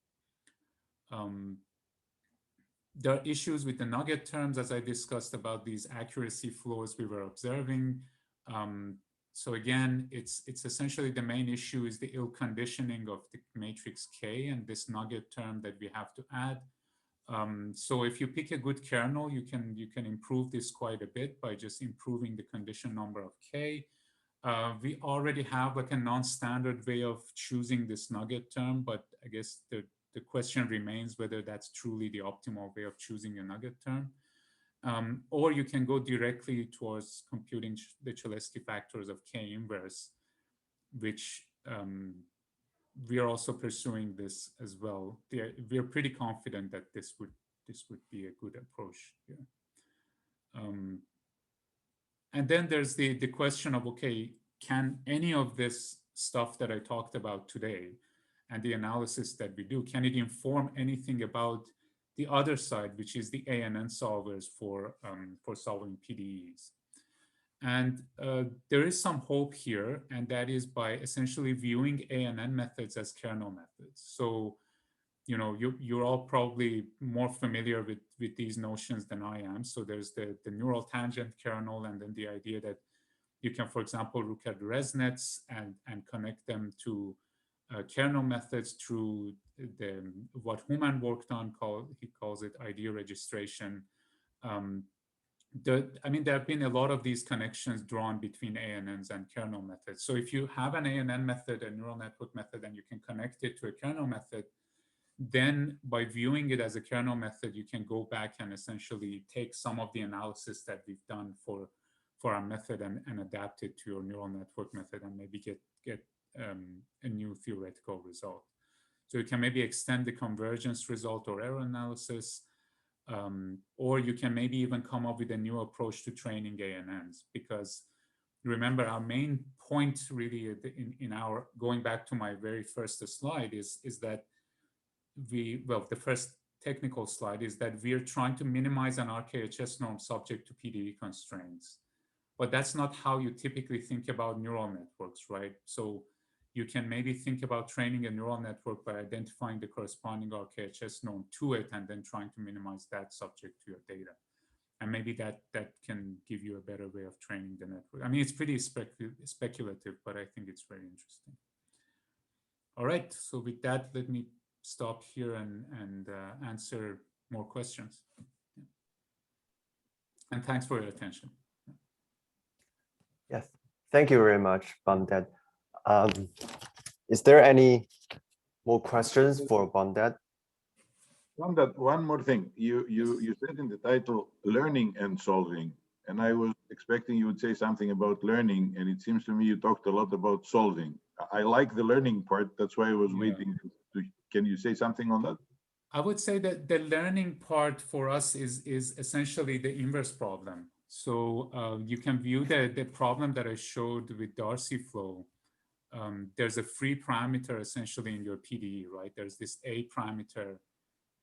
There are issues with the nugget terms, as I discussed about these accuracy flows we were observing. So again, it's essentially the main issue is the ill conditioning of the matrix K and this nugget term that we have to add. So if you pick a good kernel, you can improve this quite a bit by just improving the condition number of K. We already have like a non-standard way of choosing this nugget term, but I guess the question remains whether that's truly the optimal way of choosing a nugget term. Or you can go directly towards computing the Cholesky factors of K inverse, which we are also pursuing this as well. We are pretty confident that this would be a good approach here. And then there's the question of, okay, can any of this stuff that I talked about today and the analysis that we do, can it inform anything about the other side, which is the ANN solvers for solving PDEs? And there is some hope here, and that is by essentially viewing ANN methods as kernel methods. So, you know, you're all probably more familiar with these notions than I am. So there's the neural tangent kernel, and then the idea that you can, for example, look at ResNets and connect them to kernel methods through what Human worked on, he calls it idea registration. I mean, there have been a lot of these connections drawn between ANNs and kernel methods. So if you have an ANN method, a neural network method, and you can connect it to a kernel method, then by viewing it as a kernel method, you can go back and essentially take some of the analysis that we've done for our method and adapt it to your neural network method and maybe get a new theoretical result. So you can maybe extend the convergence result or error analysis, or you can maybe even come up with a new approach to training ANNs, because remember, our main point really in our, going back to my very first slide is that the first technical slide is that we are trying to minimize an RKHS norm subject to PDE constraints. But that's not how you typically think about neural networks, right? So you can maybe think about training a neural network by identifying the corresponding RKHS norm to it and then trying to minimize that subject to your data. And maybe that can give you a better way of training the network. I mean, it's pretty speculative, but I think it's very interesting. All right, so with that, let me stop here and answer more questions. And thanks for your attention. Yes, thank you very much, Bamdad. Is there any more questions for Bamdad? One more thing. You said in the title, learning and solving, and I was expecting you would say something about learning, and it seems to me you talked a lot about solving. I like the learning part. That's why I was waiting. Can you say something on that? I would say that the learning part for us is essentially the inverse problem. So you can view the problem that I showed with Darcy flow. There's a free parameter essentially in your PDE, right? There's this A parameter,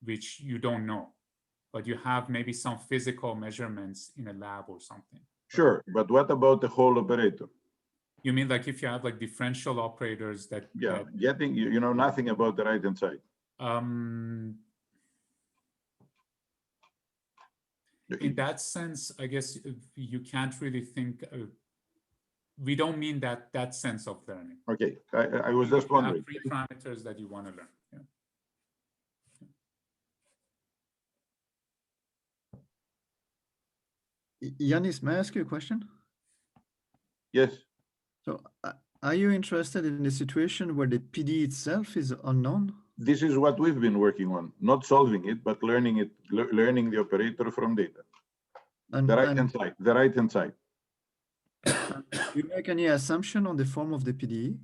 which you don't know, but you have maybe some physical measurements in a lab or something. Sure, but what about the whole operator? You mean like if you have like differential operators that... Yeah, getting, you know nothing about the right-hand side. In that sense, I guess you can't really think, we don't mean that sense of learning. Okay, I was just wondering. Three parameters that you want to learn. Yeah. Yanis, may I ask you a question? Yes. So are you interested in a situation where the PDE itself is unknown? This is what we've been working on, not solving it, but learning it, learning the operator from data. The right-hand side. Do you make any assumption on the form of the PDE?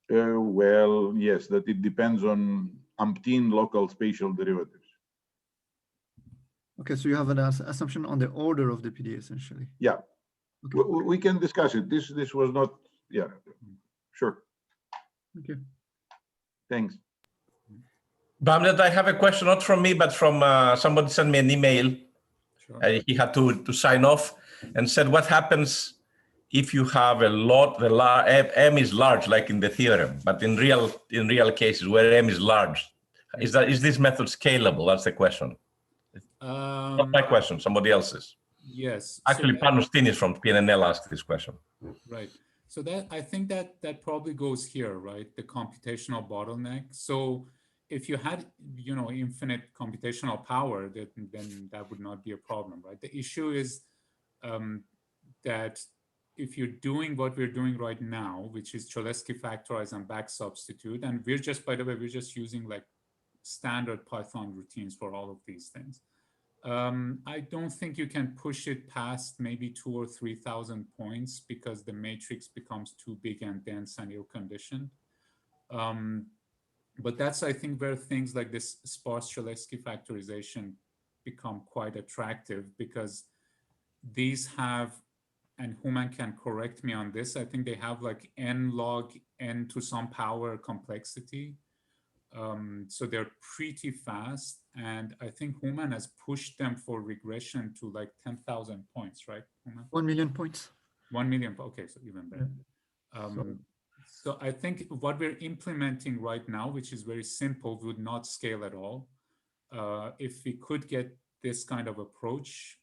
Well, yes, that it depends on umpteen local spatial derivatives. Okay, so you have an assumption on the order of the PDE, essentially. Yeah, okay. We can discuss it. This was not, yeah, sure. Okay. Thanks. Bamdad, I have a question, not from me, but from somebody sent me an email. Sure. He had to sign off and said, what happens if you have a lot, M is large, like in the theorem, but in real cases where M is large, is this method scalable? That's the question. Not my question, somebody else's. Yes. Actually, so Panustinis from PNNL asked this question. Right. So I think that probably goes here, right? The computational bottleneck. So if you had, infinite computational power, then that would not be a problem, right? The issue is that if you're doing what we're doing right now, which is Cholesky factorize and back substitute, and we're just, by the way, we're just using like standard Python routines for all of these things. I don't think you can push it past maybe 2,000 or 3,000 points because the matrix becomes too big and dense and ill-conditioned. But that's, I think, where things like this sparse Cholesky factorization become quite attractive, because these have, and Human can correct me on this, I think they have like n log n to some power complexity. So they're pretty fast. And I think Human has pushed them for regression to like 10,000 points, right? Human? 1 million points. 1 million, okay, so even better. So I think what we're implementing right now, which is very simple, would not scale at all. If we could get this kind of approach,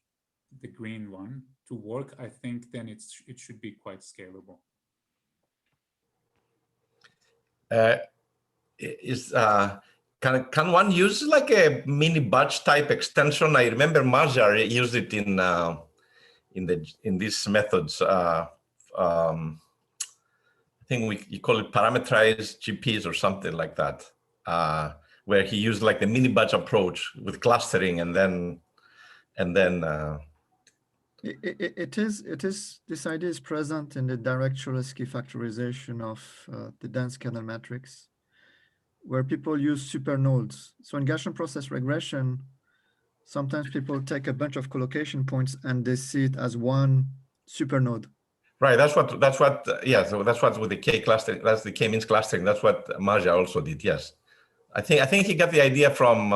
the green one, to work, I think then it should be quite scalable. Can one use like a mini batch type extension? I remember Mazar used it in these methods. I think you call it parameterized GPs or something like that, where he used like the mini batch approach with clustering, and then it is this idea is present in the direct Cholesky factorization of the dense kernel matrix, where people use super nodes. So in Gaussian process regression, sometimes people take a bunch of collocation points and they see it as one super node. Right. That's what. Yeah. So that's what with the K clustering. That's the K-means clustering. That's what Marja also did. Yes. I think he got the idea from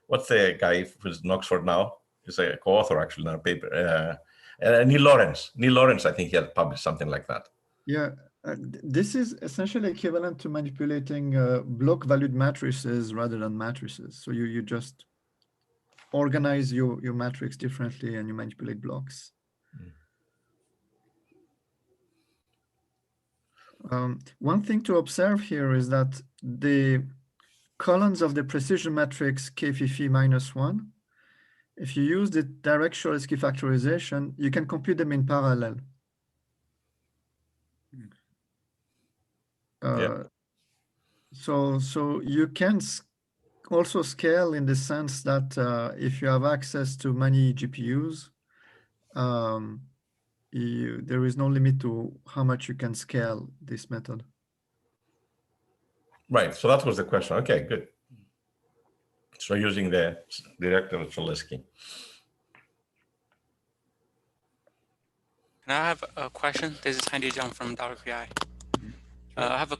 what's the guy who's in Oxford now? He's a co-author actually in our paper. Neil Lawrence. Neil Lawrence. I think he had published something like that. Yeah. This is essentially equivalent to manipulating block-valued matrices rather than matrices. So you just organize your matrix differently and you manipulate blocks. One thing to observe here is that the columns of the precision matrix KFFE -1, if you use the direct Cholesky factorization, you can compute them in parallel. So you can also scale in the sense that if you have access to many GPUs, there is no limit to how much you can scale this method. Right. So that was the question. Okay, good. So using the direct Cholesky. Can I have a question? This is Handy Zhang from WPI. I have a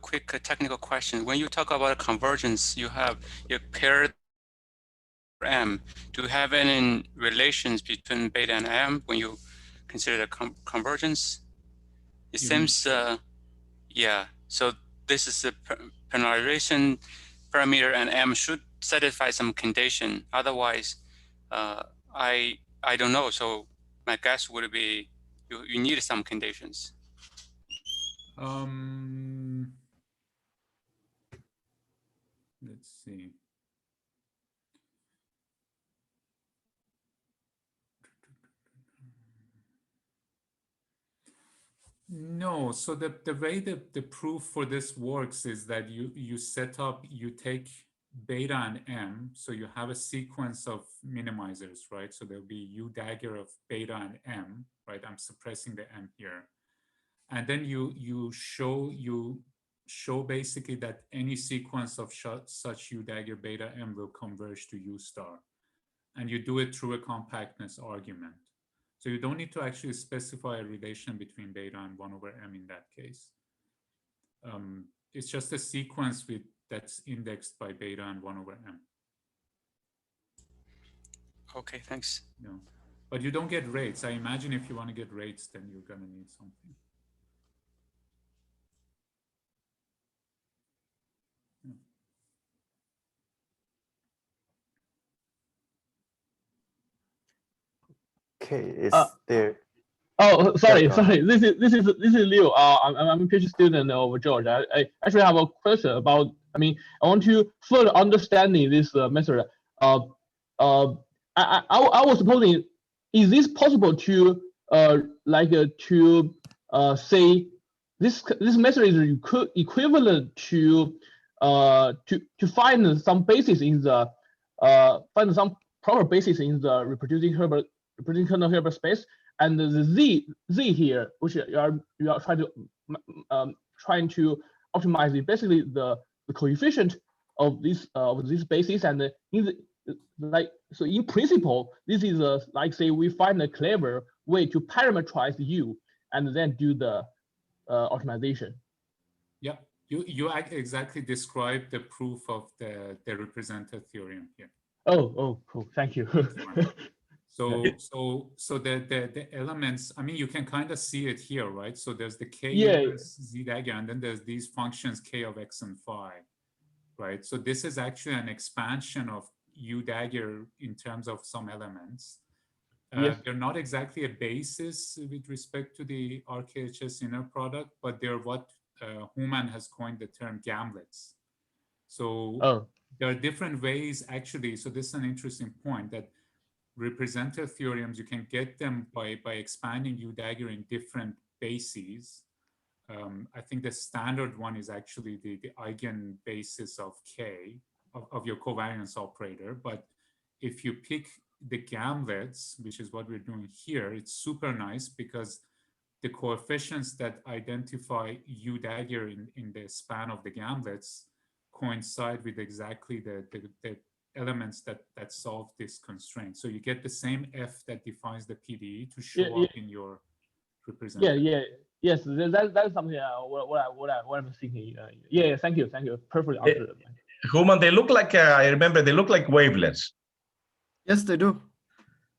quick technical question. When you talk about convergence, you have your paired M. Do you have any relations between beta and M when you consider the convergence? It seems, yeah. So this is a penalization parameter, and M should satisfy some condition. Otherwise, I don't know. So my guess would be you need some conditions. Let's see. No, so the way the proof for this works is that you take beta and M, so you have a sequence of minimizers, right? So there'll be U dagger of beta and M, right? I'm suppressing the M here. And then you show basically that any sequence of such U dagger beta M will converge to U star. And you do it through a compactness argument. So you don't need to actually specify a relation between beta and 1/m in that case. It's just a sequence that's indexed by beta and 1/m. Okay, thanks. No, but you don't get rates. I imagine if you want to get rates, then you're gonna need something. Okay, is there? Oh, sorry. Yeah, This is Liu. I'm a PhD student of George. I actually have a question about. I want to further understanding this method. I was supposing, is this possible to say this method is equivalent to find some basis in the find some proper basis in the reproducing kernel Hilbert space, and the z here, which you are trying to optimize it, basically the coefficient of this basis, and so in principle, this is say we find a clever way to parameterize U and then do the optimization. Yeah, you exactly described the proof of the represented theorem here. Oh, cool. Thank you. So the elements, you can kind of see it here, right? So there's the K Z dagger, and then there's these functions K of X and phi, right? So this is actually an expansion of U dagger in terms of some elements. They're not exactly a basis with respect to the RKHS inner product, but they're what Human has coined the term gamlets. So there are different ways, actually. So this is an interesting point, that representative theorems, you can get them by expanding U-dagger in different bases. I think the standard one is actually the eigen basis of K, of your covariance operator. But if you pick the gamlets, which is what we're doing here, it's super nice because the coefficients that identify U-dagger in the span of the gamlets coincide with exactly the elements that solve this constraint. So you get the same F that defines the PDE to show up in your representative. Yes, that's something what I'm thinking. Thank you, perfect answer. Human, they look like I remember they look like wavelets. Yes, they do.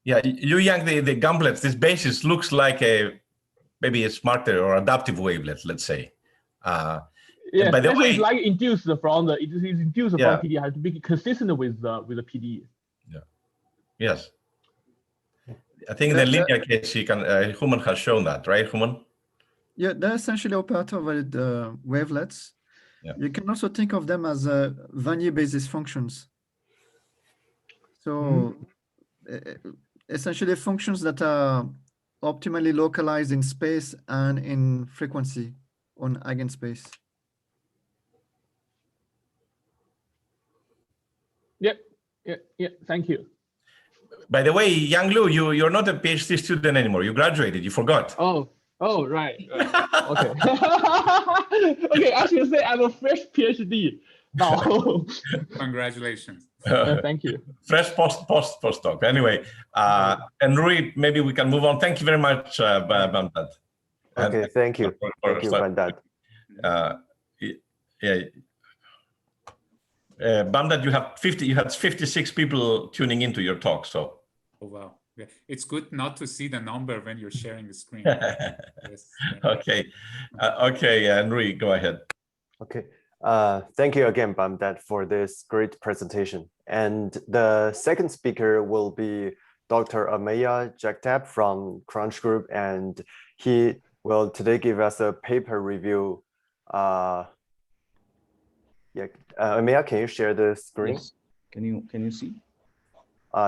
Yeah, you Yang, the gamblets, this basis looks like maybe a smarter or adaptive wavelet, let's say. Yeah, by the way, it's like induced from the from PDE, has to be consistent with the PDE. Yeah. Yes. I think in the linear case, you can Human has shown that, right, Human? Yeah, they're essentially operator with wavelets. Yeah. You can also think of them as Vannier basis functions. So essentially functions that are optimally localized in space and in frequency on eigenspace. Yeah, thank you. By the way, Yang Lu, you're not a PhD student anymore. You graduated, you forgot. Oh, right. Okay. Okay, I should say I'm a fresh PhD now. Congratulations. Thank you. Fresh postdoc. Anyway, and Rui, maybe we can move on. Thank you very much, Bamdad. Okay, thank you. Thank you, Bamdad. Bamdad, you had 56 people tuning into your talk, so. Oh, wow. Yeah. It's good not to see the number when you're sharing the screen. Yes. Okay. Okay, Rui, go ahead. Okay. Thank you again, Bamdad, for this great presentation. And the second speaker will be Dr. Ameya Jagtap from Crunch Group, and he will today give us a paper review. Ameya, can you share the screen? Yes. Can you see?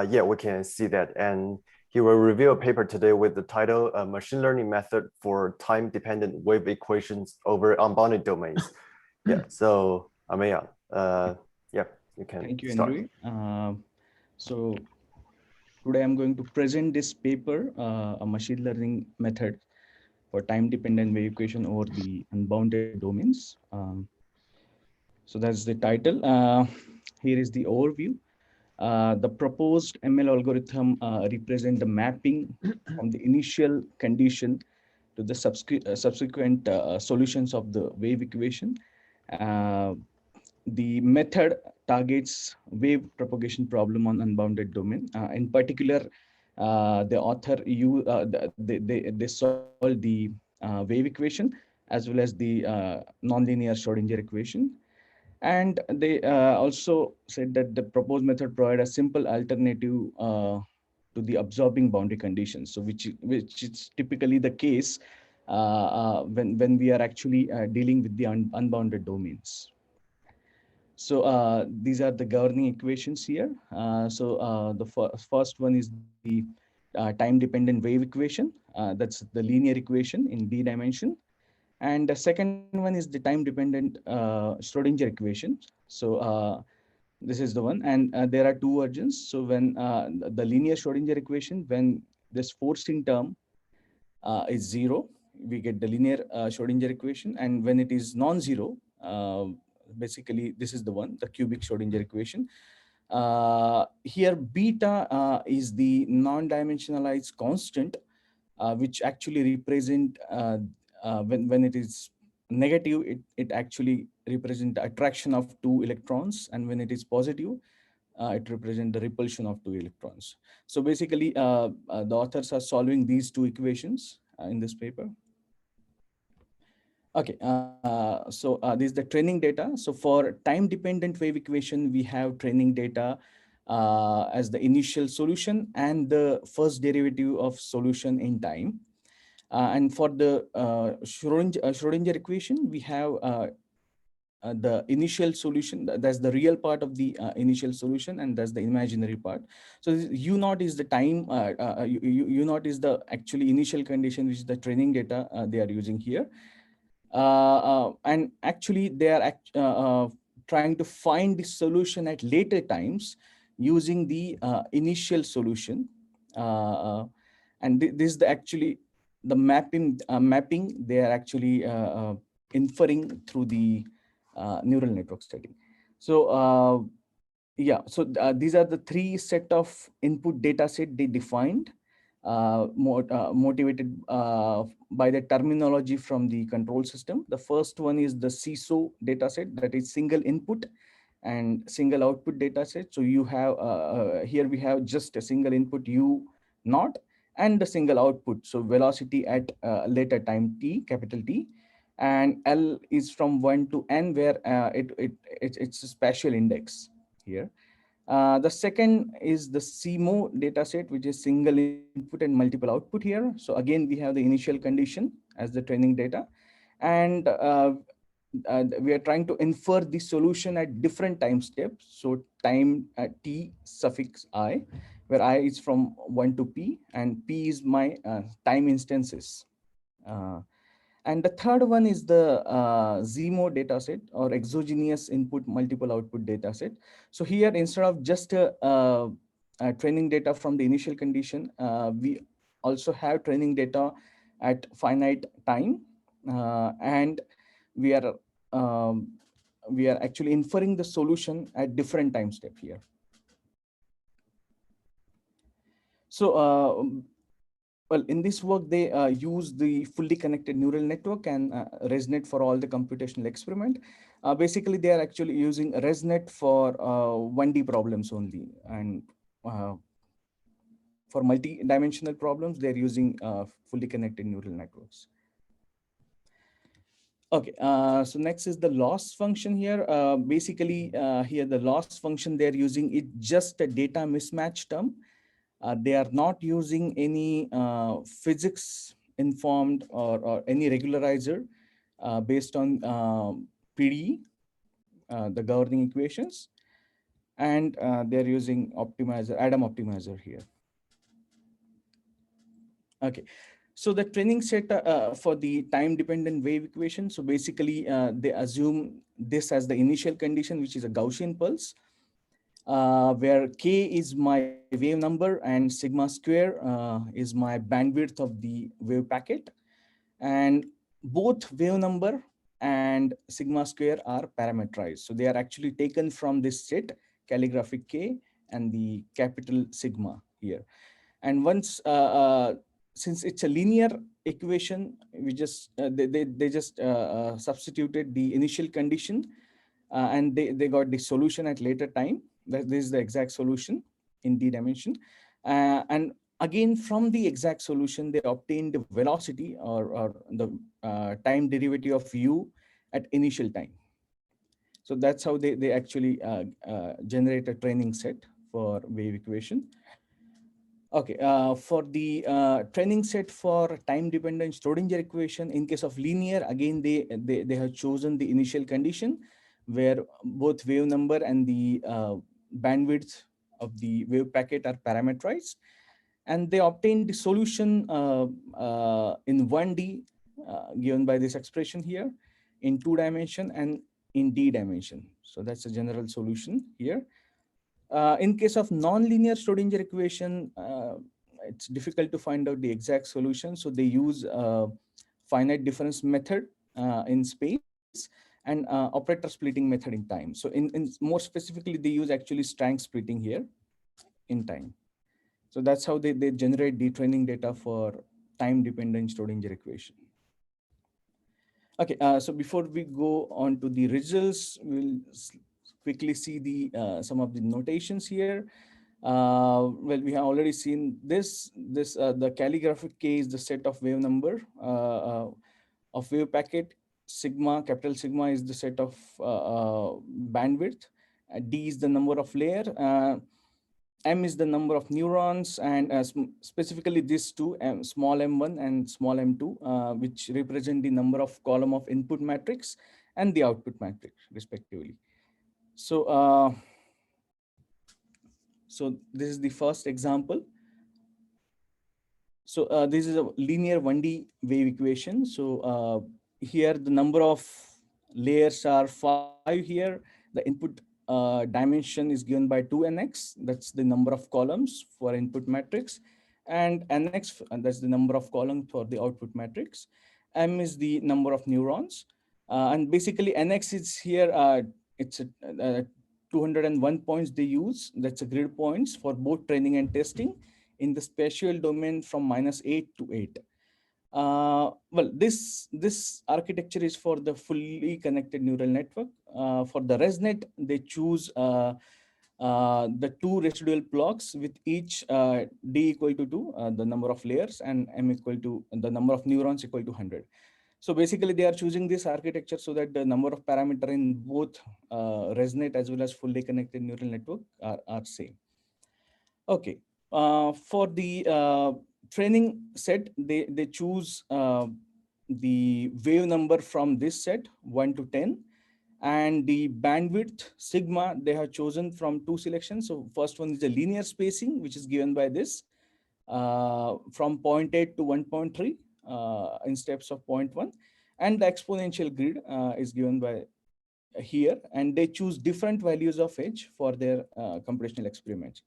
Yeah, we can see that. And he will review a paper today with the title, Machine Learning Method for Time-Dependent Wave Equations over Unbounded Domains. Yeah, so Ameya, yeah, you can Thank you, start. Andrew. So today I'm going to present this paper, a machine learning method for time-dependent wave equation over the unbounded domains. So that's the title. Here is the overview. The proposed ML algorithm represent the mapping from the initial condition to the subsequent solutions of the wave equation. The method targets wave propagation problem on unbounded domain. In particular, the author they solve the wave equation as well as the nonlinear Schrodinger equation. And they also said that the proposed method provide a simple alternative to the absorbing boundary conditions. So which is typically the case when we are actually dealing with the unbounded domains. So these are the governing equations here. The first one is the time-dependent wave equation. That's the linear equation in d dimension. And the second one is the time-dependent Schrodinger equation. So this is the one, and there are two versions. So when the linear Schrodinger equation, when this forcing term is 0, we get the linear Schrodinger equation, and when it is non-zero, basically this is the one, the cubic Schrodinger equation. Here beta is the non-dimensionalized constant, which actually represent when it is negative, it actually represents the attraction of 2 electrons, and when it is positive, it represents the repulsion of 2 electrons. So basically, the authors are solving these two equations in this paper. Okay, so this is the training data. So for time-dependent wave equation, we have training data as the initial solution and the first derivative of solution in time. And for the Schrodinger equation, we have the initial solution. That's the real part of the initial solution, and that's the imaginary part. So U naught is the time, U naught is the actually initial condition, which is the training data they are using here. And actually they are trying to find the solution at later times using the initial solution. And this is actually the mapping they are actually inferring through the neural network study. So yeah, so these are the three set of input data set they defined, motivated by the terminology from the control system. The first one is the CISO data set, that is single input and single output data set. So you have here we have just a single input U naught and the single output, so velocity at later time t, capital T, and L is from 1 to n, where it's a spatial index here. The second is the CMO dataset, which is single input and multiple output here. So again, we have the initial condition as the training data, and we are trying to infer the solution at different time steps. So time at t suffix I, where I is from 1 to p, and p is my time instances. And the third one is the ZMO dataset, or exogenous input multiple output dataset. So here, instead of just training data from the initial condition, we also have training data at finite time, and we are actually inferring the solution at different time step here. So well, in this work, they use the fully connected neural network and ResNet for all the computational experiment. Basically, they are actually using ResNet for 1D problems only. And for multi-dimensional problems, they're using fully connected neural networks. Okay, so next is the loss function here. Basically, here the loss function they're using is just a data mismatch term. They are not using any physics informed or any regularizer based on PDE, the governing equations, and they're using optimizer, Adam optimizer here. Okay, so the training set for the time-dependent wave equation. So basically, they assume this as the initial condition, which is a Gaussian pulse, where k is my wave number and sigma square is my bandwidth of the wave packet. And both wave number and sigma square are parameterized. So they are actually taken from this set, calligraphic k and the capital sigma here. And once, since it's a linear equation, we just, they just substituted the initial condition and they got the solution at later time. This is the exact solution in d dimension. And again, from the exact solution, they obtained the velocity or the time derivative of u at initial time. So that's how they actually generate a training set for wave equation. Okay, for the training set for time-dependent Schrodinger equation, in case of linear, again, they have chosen the initial condition where both wave number and the bandwidth of the wave packet are parameterized, and they obtained the solution in 1D given by this expression here, in 2 dimension and in d dimension. So that's a general solution here. In case of nonlinear Schrodinger equation, it's difficult to find out the exact solution. So they use finite difference method in space and operator splitting method in time. So in more specifically, they use actually Strang splitting here in time. So that's how they generate the training data for time-dependent Schrodinger equation. Okay, so before we go on to the results, we'll quickly see the some of the notations here. Well, we have already seen this. The calligraphic K is the set of wave number of wave packet. Sigma, capital sigma, is the set of bandwidth. D is the number of layer. M is the number of neurons, and specifically these two, small m1 and small m2, which represent the number of column of input matrix, and the output matrix respectively. So, so this is the first example. So this is a linear 1D wave equation. So here the number of layers are 5 here. The input dimension is given by 2nx. That's the number of columns for input matrix. And nx, and that's the number of columns for the output matrix. M is the number of neurons. And basically nx is here, it's 201 points they use. That's a grid points for both training and testing in the spatial domain from -8 to 8. Well, this architecture is for the fully connected neural network. For the ResNet, they choose the 2 residual blocks with each d equal to 2, the number of layers, and m equal to the number of neurons equal to 100. So basically, they are choosing this architecture so that the number of parameter in both ResNet as well as fully connected neural network are same. Okay. For the training set, they choose the wave number from this set 1 to 10, and the bandwidth sigma they have chosen from 2 selections. So first one is the linear spacing, which is given by this from 0.8 to 1.3 in steps of 0.1, and the exponential grid is given by here, and they choose different values of h for their computational experiments.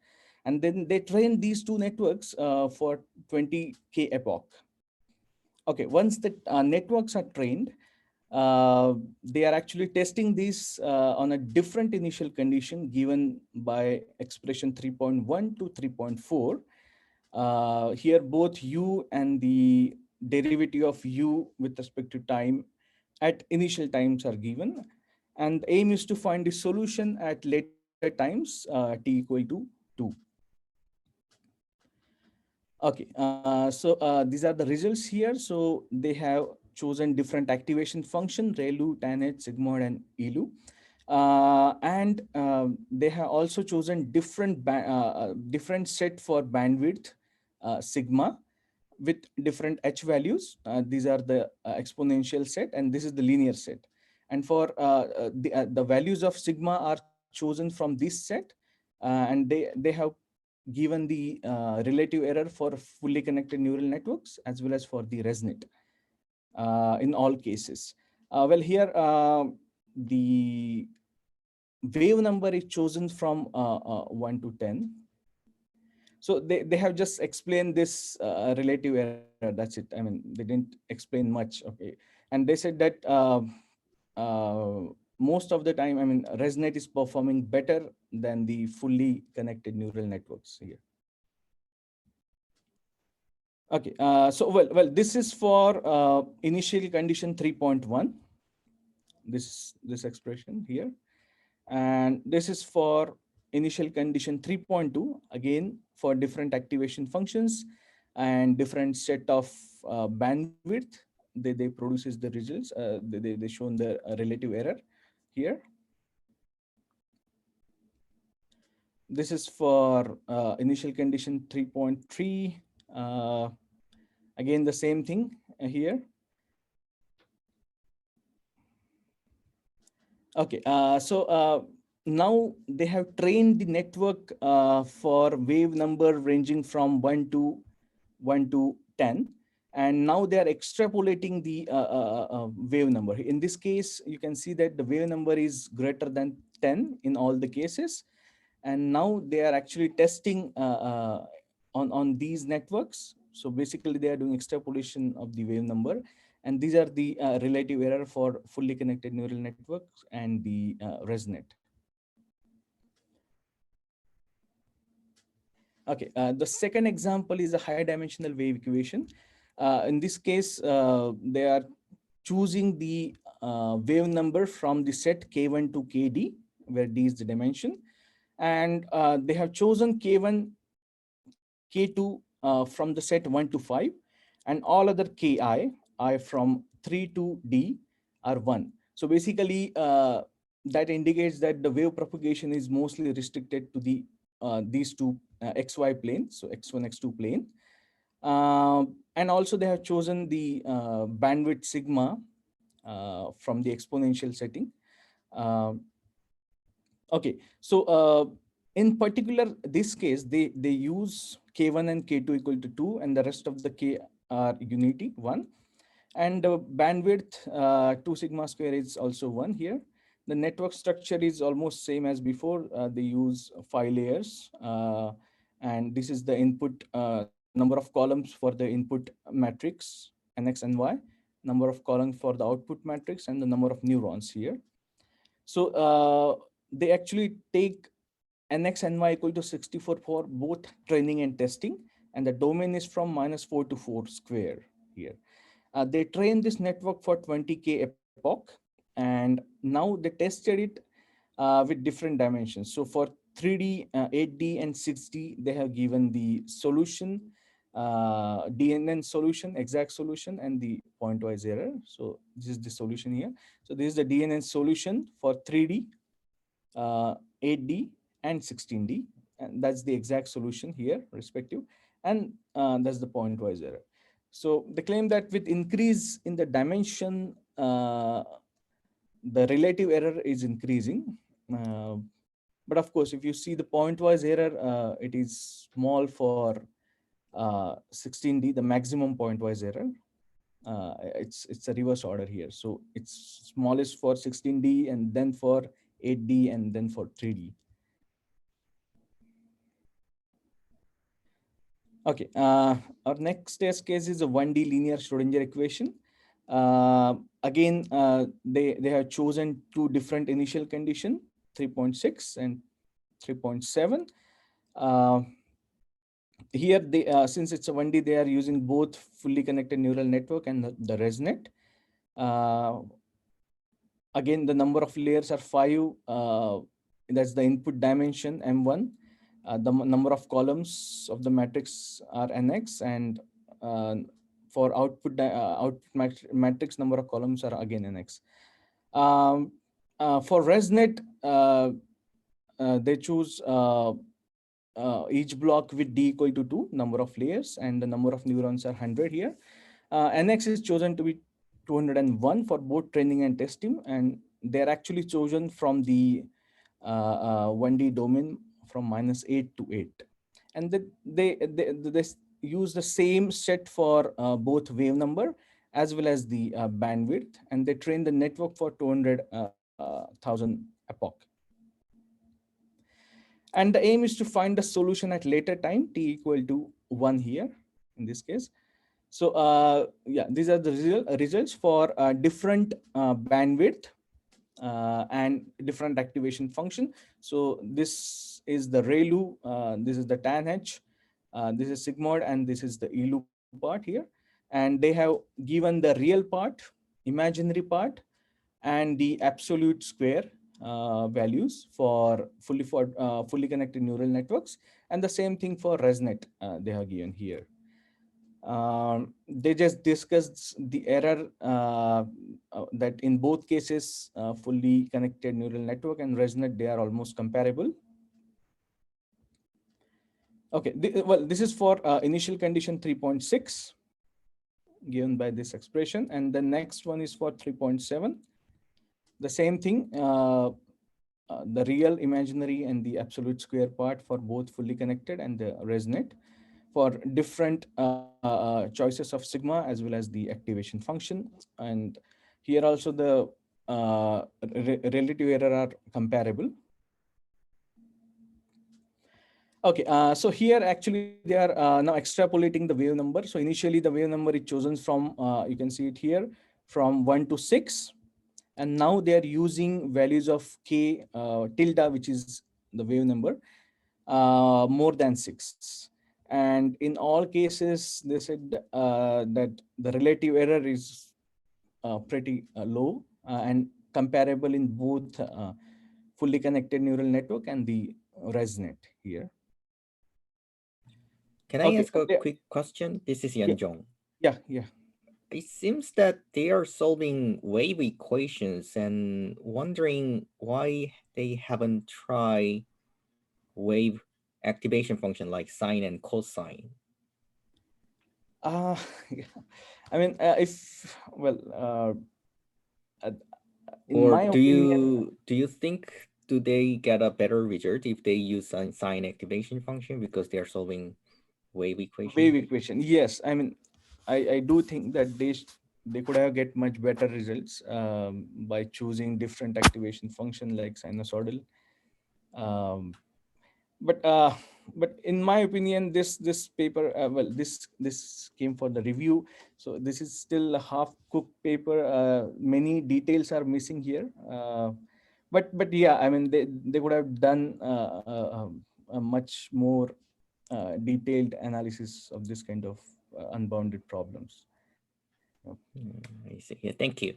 And then they train these 2 networks for 20K epoch. Okay, once the networks are trained, they are actually testing these on a different initial condition given by expression 3.1 to 3.4. Here, both u and the derivative of u with respect to time at initial times are given. And the aim is to find the solution at later times, t equal to 2. Okay, so these are the results here. So they have chosen different activation function, ReLU, TANH, sigmoid, and ELU. And they have also chosen different set for bandwidth, sigma, with different h values. These are the exponential set, and this is the linear set. And for the values of sigma are chosen from this set, and they have given the relative error for fully connected neural networks as well as for the ResNet in all cases. Well, here the wave number is chosen from 1 to 10. So they have just explained this relative error. That's it. I mean, they didn't explain much. Okay, and they said that most of the time, I mean, ResNet is performing better than the fully connected neural networks here. Okay, so well, this is for initial condition 3.1. This expression here, and this is for initial condition 3.2. Again, for different activation functions and different set of bandwidth, they produces the results. They shown the relative error here. This is for initial condition 3.3. Again, the same thing here. Okay, so now they have trained the network for wave number ranging from 1 to 10. And now they are extrapolating the wave number. In this case, you can see that the wave number is greater than 10 in all the cases. And now they are actually testing on these networks. So basically, they are doing extrapolation of the wave number. And these are the relative error for fully connected neural networks and the ResNet. Okay, the second example is a high dimensional wave equation. In this case, they are choosing the wave number from the set K1 to KD, where D is the dimension. And they have chosen K1, K2 from the set 1 to 5, and all other Ki, I from 3 to D are 1. So basically, that indicates that the wave propagation is mostly restricted to the these two XY planes, so X1, X2 plane. And also they have chosen the bandwidth sigma from the exponential setting. Okay, so in particular, this case, they use K1 and K2 equal to 2, and the rest of the K are unity 1. And the bandwidth 2 sigma square is also 1 here. The network structure is almost same as before. They use 5 layers, and this is the input number of columns for the input matrix nx and y, number of columns for the output matrix, and the number of neurons here. So they actually take nx and y equal to 64 for both training and testing, and the domain is from -4 to 4 square here. They trained this network for 20K epoch, and now they tested it with different dimensions. So for 3D, 8D, and 6D, they have given the solution, DNN solution, exact solution, and the pointwise error. So this is the solution here. So this is the DNN solution for 3D, 8D, and 16D. And that's the exact solution here, respective. And that's the pointwise error. So they claim that with increase in the dimension, the relative error is increasing. But of course, if you see the pointwise error, it is small for 16D, the maximum pointwise error. It's a reverse order here. So it's smallest for 16D, and then for 8D, and then for 3D. Okay, our next test case is a 1D linear Schrodinger equation. Again, they have chosen 2 different initial condition, 3.6 and 3.7. Here, since it's a 1D, they are using both fully connected neural network and the ResNet. Again, the number of layers are 5. That's the input dimension, M1. The number of columns of the matrix are nx, and for output matrix, number of columns are again nx. For ResNet, they choose each block with d equal to 2, number of layers, and the number of neurons are 100 here. nx is chosen to be 201 for both training and testing, and they're actually chosen from the 1D domain from -8 to 8. And they use the same set for both wave number as well as the bandwidth, and they train the network for 200,000 epoch. And the aim is to find the solution at later time, t equal to 1 here in this case. So yeah, these are the results for different bandwidth and different activation function. So this is the ReLU, this is the tan H, this is sigmoid, and this is the ELU part here. And they have given the real part, imaginary part, and the absolute square values for fully connected neural networks, and the same thing for ResNet they have given here. They just discussed the error that in both cases, fully connected neural network and ResNet, they are almost comparable. Okay, well, this is for initial condition 3.6 given by this expression, and the next one is for 3.7. The same thing, the real, imaginary, and the absolute square part for both fully connected and the ResNet for different choices of sigma as well as the activation function. And here also the relative error are comparable. Okay, so here actually they are now extrapolating the wave number. So initially the wave number is chosen from, you can see it here, from 1 to 6. And now they are using values of k tilde, which is the wave number, more than 6. And in all cases, they said that the relative error is pretty low and comparable in both fully connected neural network and the ResNet here. Can I ask a quick question? This is Yan Jong. Yeah. It seems that they are solving wave equations and wondering why they haven't tried wave activation function like sine and cosine. Yeah. I mean, in Or my opinion, do you think do they get a better result if they use sign activation function because they are solving wave equation? wave equation, yes. I mean, I do think that they could have get much better results by choosing different activation function like sinusoidal. Um, but in my opinion, this paper, well, this came for the review, so this is still a half-cooked paper. Many details are missing here, but yeah, I mean, they could have done a much more detailed analysis of this kind of unbounded problems. I see. Yeah, thank you.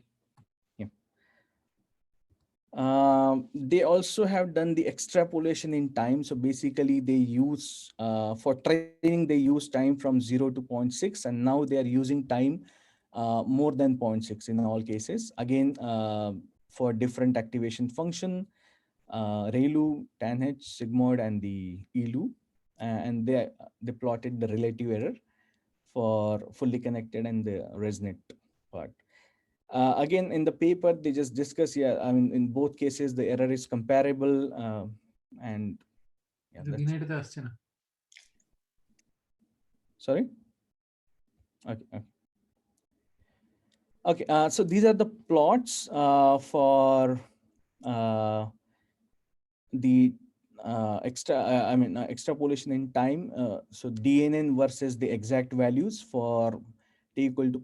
They also have done the extrapolation in time. So basically they use, for training, they use time from 0 to 0.6, and now they are using time more than 0.6 in all cases. Again, for different activation function, ReLU, tanh, sigmoid, and the ELU. And they plotted the relative error for fully connected and the resonate part. Again, in the paper, they just discuss, yeah, I mean, in both cases, the error is comparable. And yeah, sorry? Okay. Okay, so these are the plots for the extrapolation in time. So DNN versus the exact values for t equal to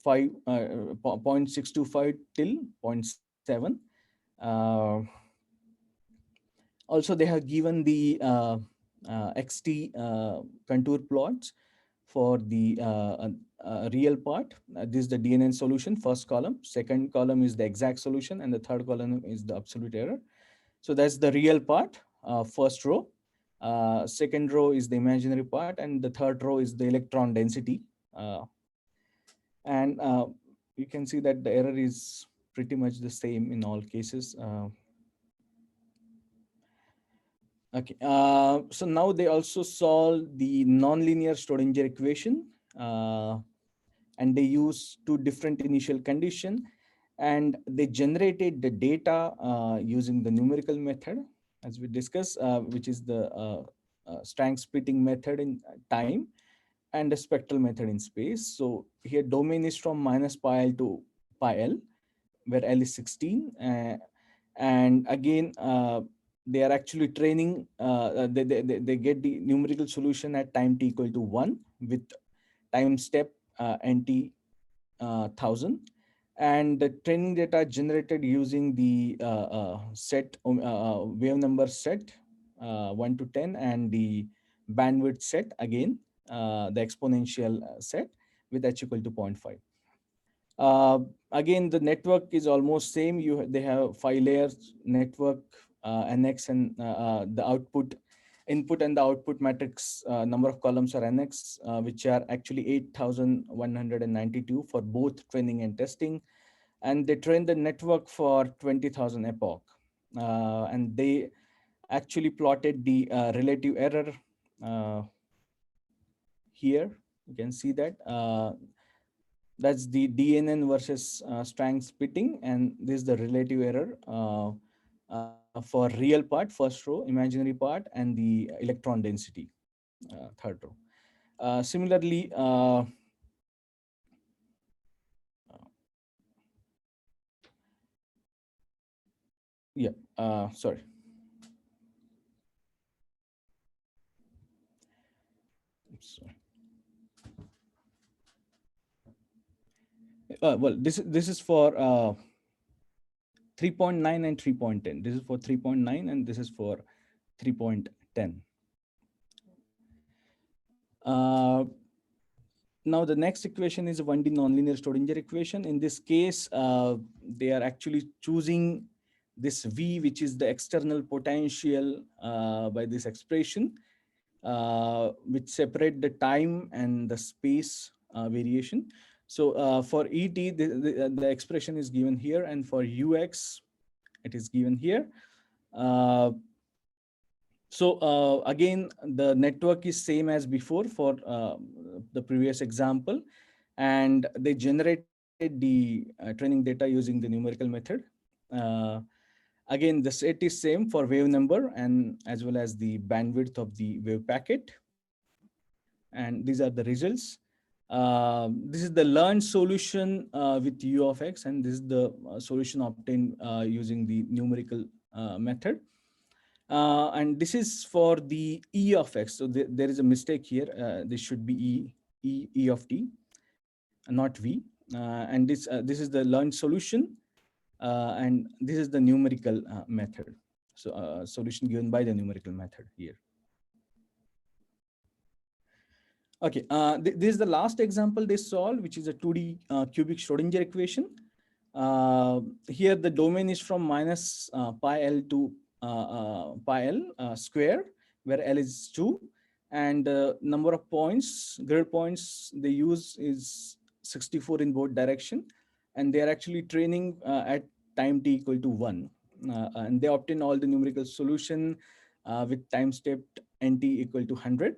0.625 till 0.7. Also, they have given the XT contour plots for the real part. This is the DNN solution, first column. Second column is the exact solution, and the third column is the absolute error. So that's the real part, first row. Second row is the imaginary part, and the third row is the electron density. And you can see that the error is pretty much the same in all cases. Okay, so now they also solve the nonlinear Schrodinger equation, and they use two different initial conditions, and they generated the data using the numerical method, as we discussed, which is the strength splitting method in time and the spectral method in space. So here domain is from minus pi L to pi L, where L is 16. And again, they are actually training, they get the numerical solution at time t equal to 1 with time step nt 1000. And the training data generated using the set wave number set 1 to 10 and the bandwidth set, again the exponential set with h equal to 0.5. Again, the network is almost same. They have 5 layers network, NX, and the output, input and the output matrix number of columns are NX, which are actually 8,192 for both training and testing. And they train the network for 20,000 epoch. And they actually plotted the relative error here. You can see that. That's the DNN versus strength splitting, and this is the relative error for real part, first row, imaginary part, and the electron density, third row. Similarly, sorry. Sorry. Well, this is for 3.9 and 3.10. This is for 3.9 and this is for 3.10. Now the next equation is a 1D nonlinear Schrodinger equation. In this case, they are actually choosing this V, which is the external potential by this expression, which separate the time and the space variation. So for ET, the expression is given here, and for UX, it is given here. So again, the network is same as before for the previous example, and they generated the training data using the numerical method. Again, the set is same for wave number and as well as the bandwidth of the wave packet. And these are the results. This is the learned solution with U of X, and this is the solution obtained using the numerical method. And this is for the E of X. So there is a mistake here. This should be E of T, not V. And this is the learned solution. And this is the numerical method. So solution given by the numerical method here. Okay, this is the last example they solved, which is a 2D cubic Schrodinger equation. Here the domain is from minus pi L to pi L square, where L is 2. And number of points, grid points they use is 64 in both direction. And they are actually training at time t equal to 1. And they obtain all the numerical solution with time stepped nt equal to 100.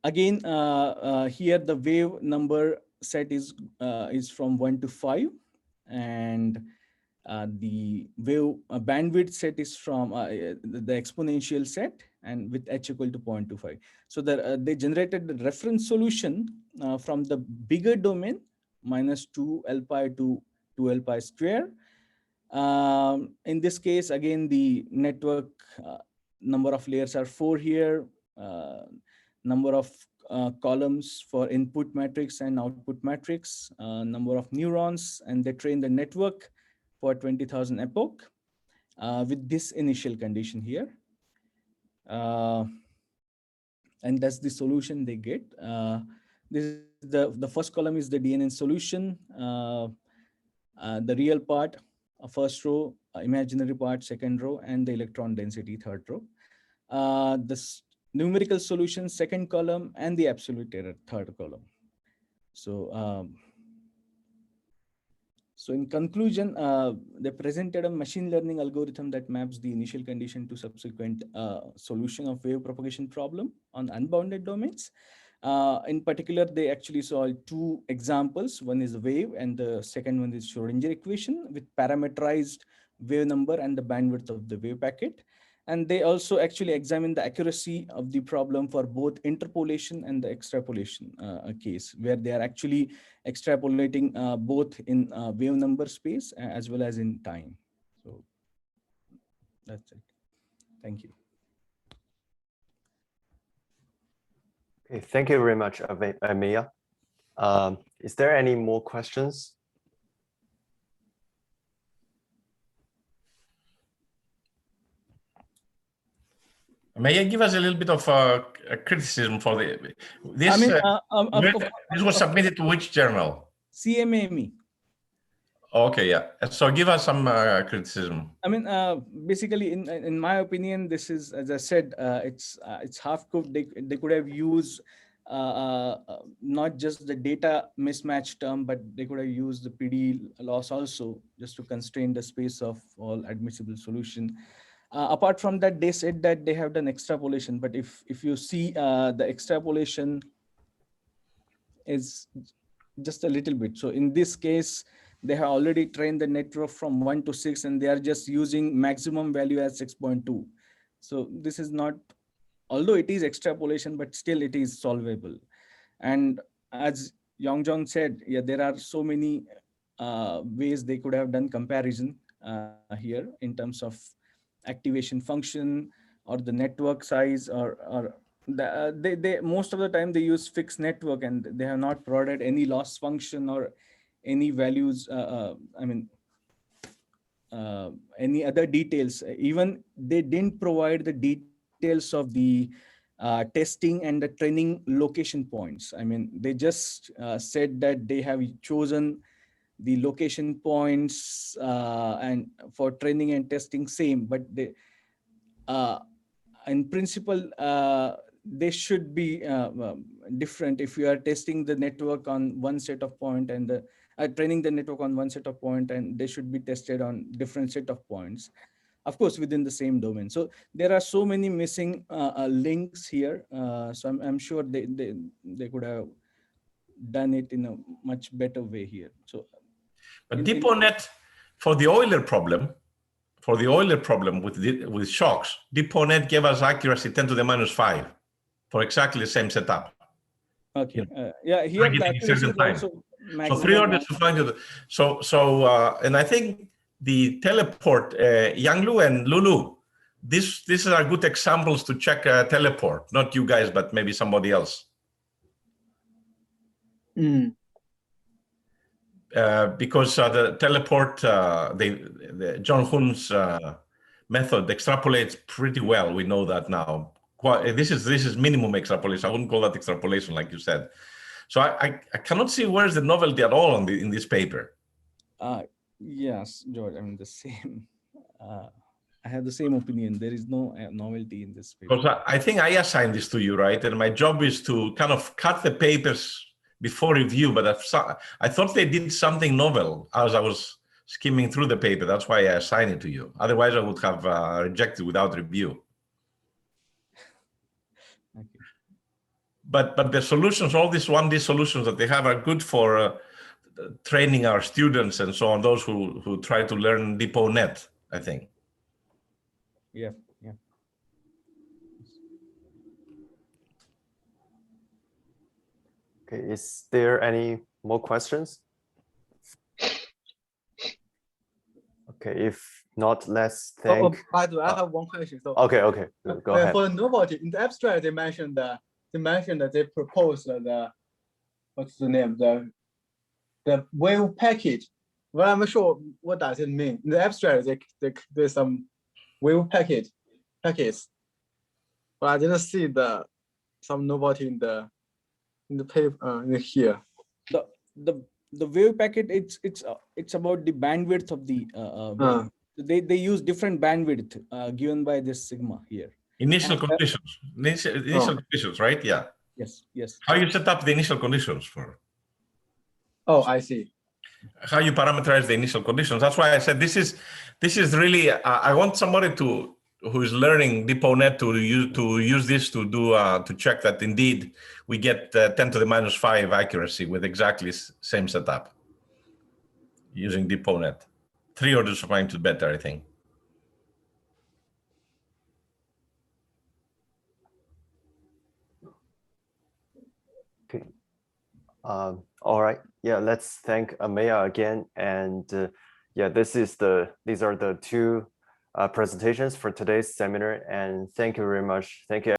Again, here the wave number set is from 1 to 5, and the wave bandwidth set is from the exponential set, and with h equal to 0.25. So they generated the reference solution from the bigger domain, minus 2 L pi to 2 L pi square. In this case, again, the network number of layers are 4 here. Number of columns for input matrix and output matrix, number of neurons, and they train the network for 20,000 epoch with this initial condition here. And that's the solution they get. This is the first column is the DNN solution, the real part, first row, imaginary part, second row, and the electron density, third row. This numerical solution, second column, and the absolute error, third column. So, so in conclusion, they presented a machine learning algorithm that maps the initial condition to subsequent solution of wave propagation problem on unbounded domains. In particular, they actually solved 2 examples. One is wave, and the second one is Schrodinger equation with parameterized wave number and the bandwidth of the wave packet. And they also actually examined the accuracy of the problem for both interpolation and the extrapolation case, where they are actually extrapolating both in wave number space as well as in time. So that's it. Thank you. Okay, thank you very much, Ameya. Is there any more questions? May I give us a little bit of criticism for this? I mean, this was submitted to which journal? CMAME. Okay, yeah. So give us some criticism. I mean, basically, in my opinion, this is, as I said, it's half cooked. They could have used not just the data mismatch term, but they could have used the PDE loss also, just to constrain the space of all admissible solution. Apart from that, they said that they have done extrapolation, but if you see the extrapolation is just a little bit. So in this case, they have already trained the network from 1 to 6, and they are just using maximum value as 6.2. So this is not, although it is extrapolation, but still it is solvable. And as Yongjong said, yeah, there are so many ways they could have done comparison here in terms of activation function or the network size, or they most of the time they use fixed network, and they have not provided any loss function or any values. I mean, any other details. Even they didn't provide the details of the testing and the training location points. I mean, they just said that they have chosen the location points and for training and testing same, but they in principle they should be different. If you are testing the network on one set of point and the training the network on one set of point, and they should be tested on different set of points, of course within the same domain. So there are so many missing links here. So I'm sure they could have done it in a much better way here. So, but DeepONet for the Euler problem, with shocks, DeepONet gave us accuracy 10 to the minus 5 for exactly the same setup. Okay. Yeah, here the accuracy is also maximum. So 3 orders to find it. And I think the teleport, Yanglu and Lulu, these are good examples to check teleport. Not you guys, but maybe somebody else. Because the teleport, the John Huhn's method extrapolates pretty well. We know that now. This is minimum extrapolation. I wouldn't call that extrapolation, like you said. So I cannot see where's the novelty at all in this paper. Yes, George. I mean the same. I have the same opinion. There is no novelty in this paper. Because I think I assigned this to you, right? And my job is to kind of cut the papers before review. But I thought they did something novel as I was skimming through the paper. That's why I assigned it to you. Otherwise, I would have rejected without review. Okay. But the solutions, all these 1D solutions that they have are good for training our students and so on, those who try to learn DeepONet, I think. Yeah. Okay, is there any more questions? Okay, if not, let's thank. By the way, I have one question. So Okay, go ahead. For the novelty in the abstract, they mentioned that they proposed what's the name, the wave package. Well, I'm not sure what does it mean. In the abstract, there's some wave package, but I didn't see some novelty in the paper here. The wave packet, it's about the bandwidth of the they use different bandwidth given by this sigma here. Initial conditions, conditions, right? Yeah. Yes. How you set up the initial conditions for? Oh, I see. How you parameterize the initial conditions. That's why I said this is really. I want somebody who is learning DeepONet to use this to do to check that indeed we get 10 to the minus 5 accuracy with exactly same setup using DeepONet. 3 orders of magnitude better, I think. Okay. All right. Yeah, let's thank Ameya again. And yeah, these are the 2 presentations for today's seminar. And thank you very much. Thank you.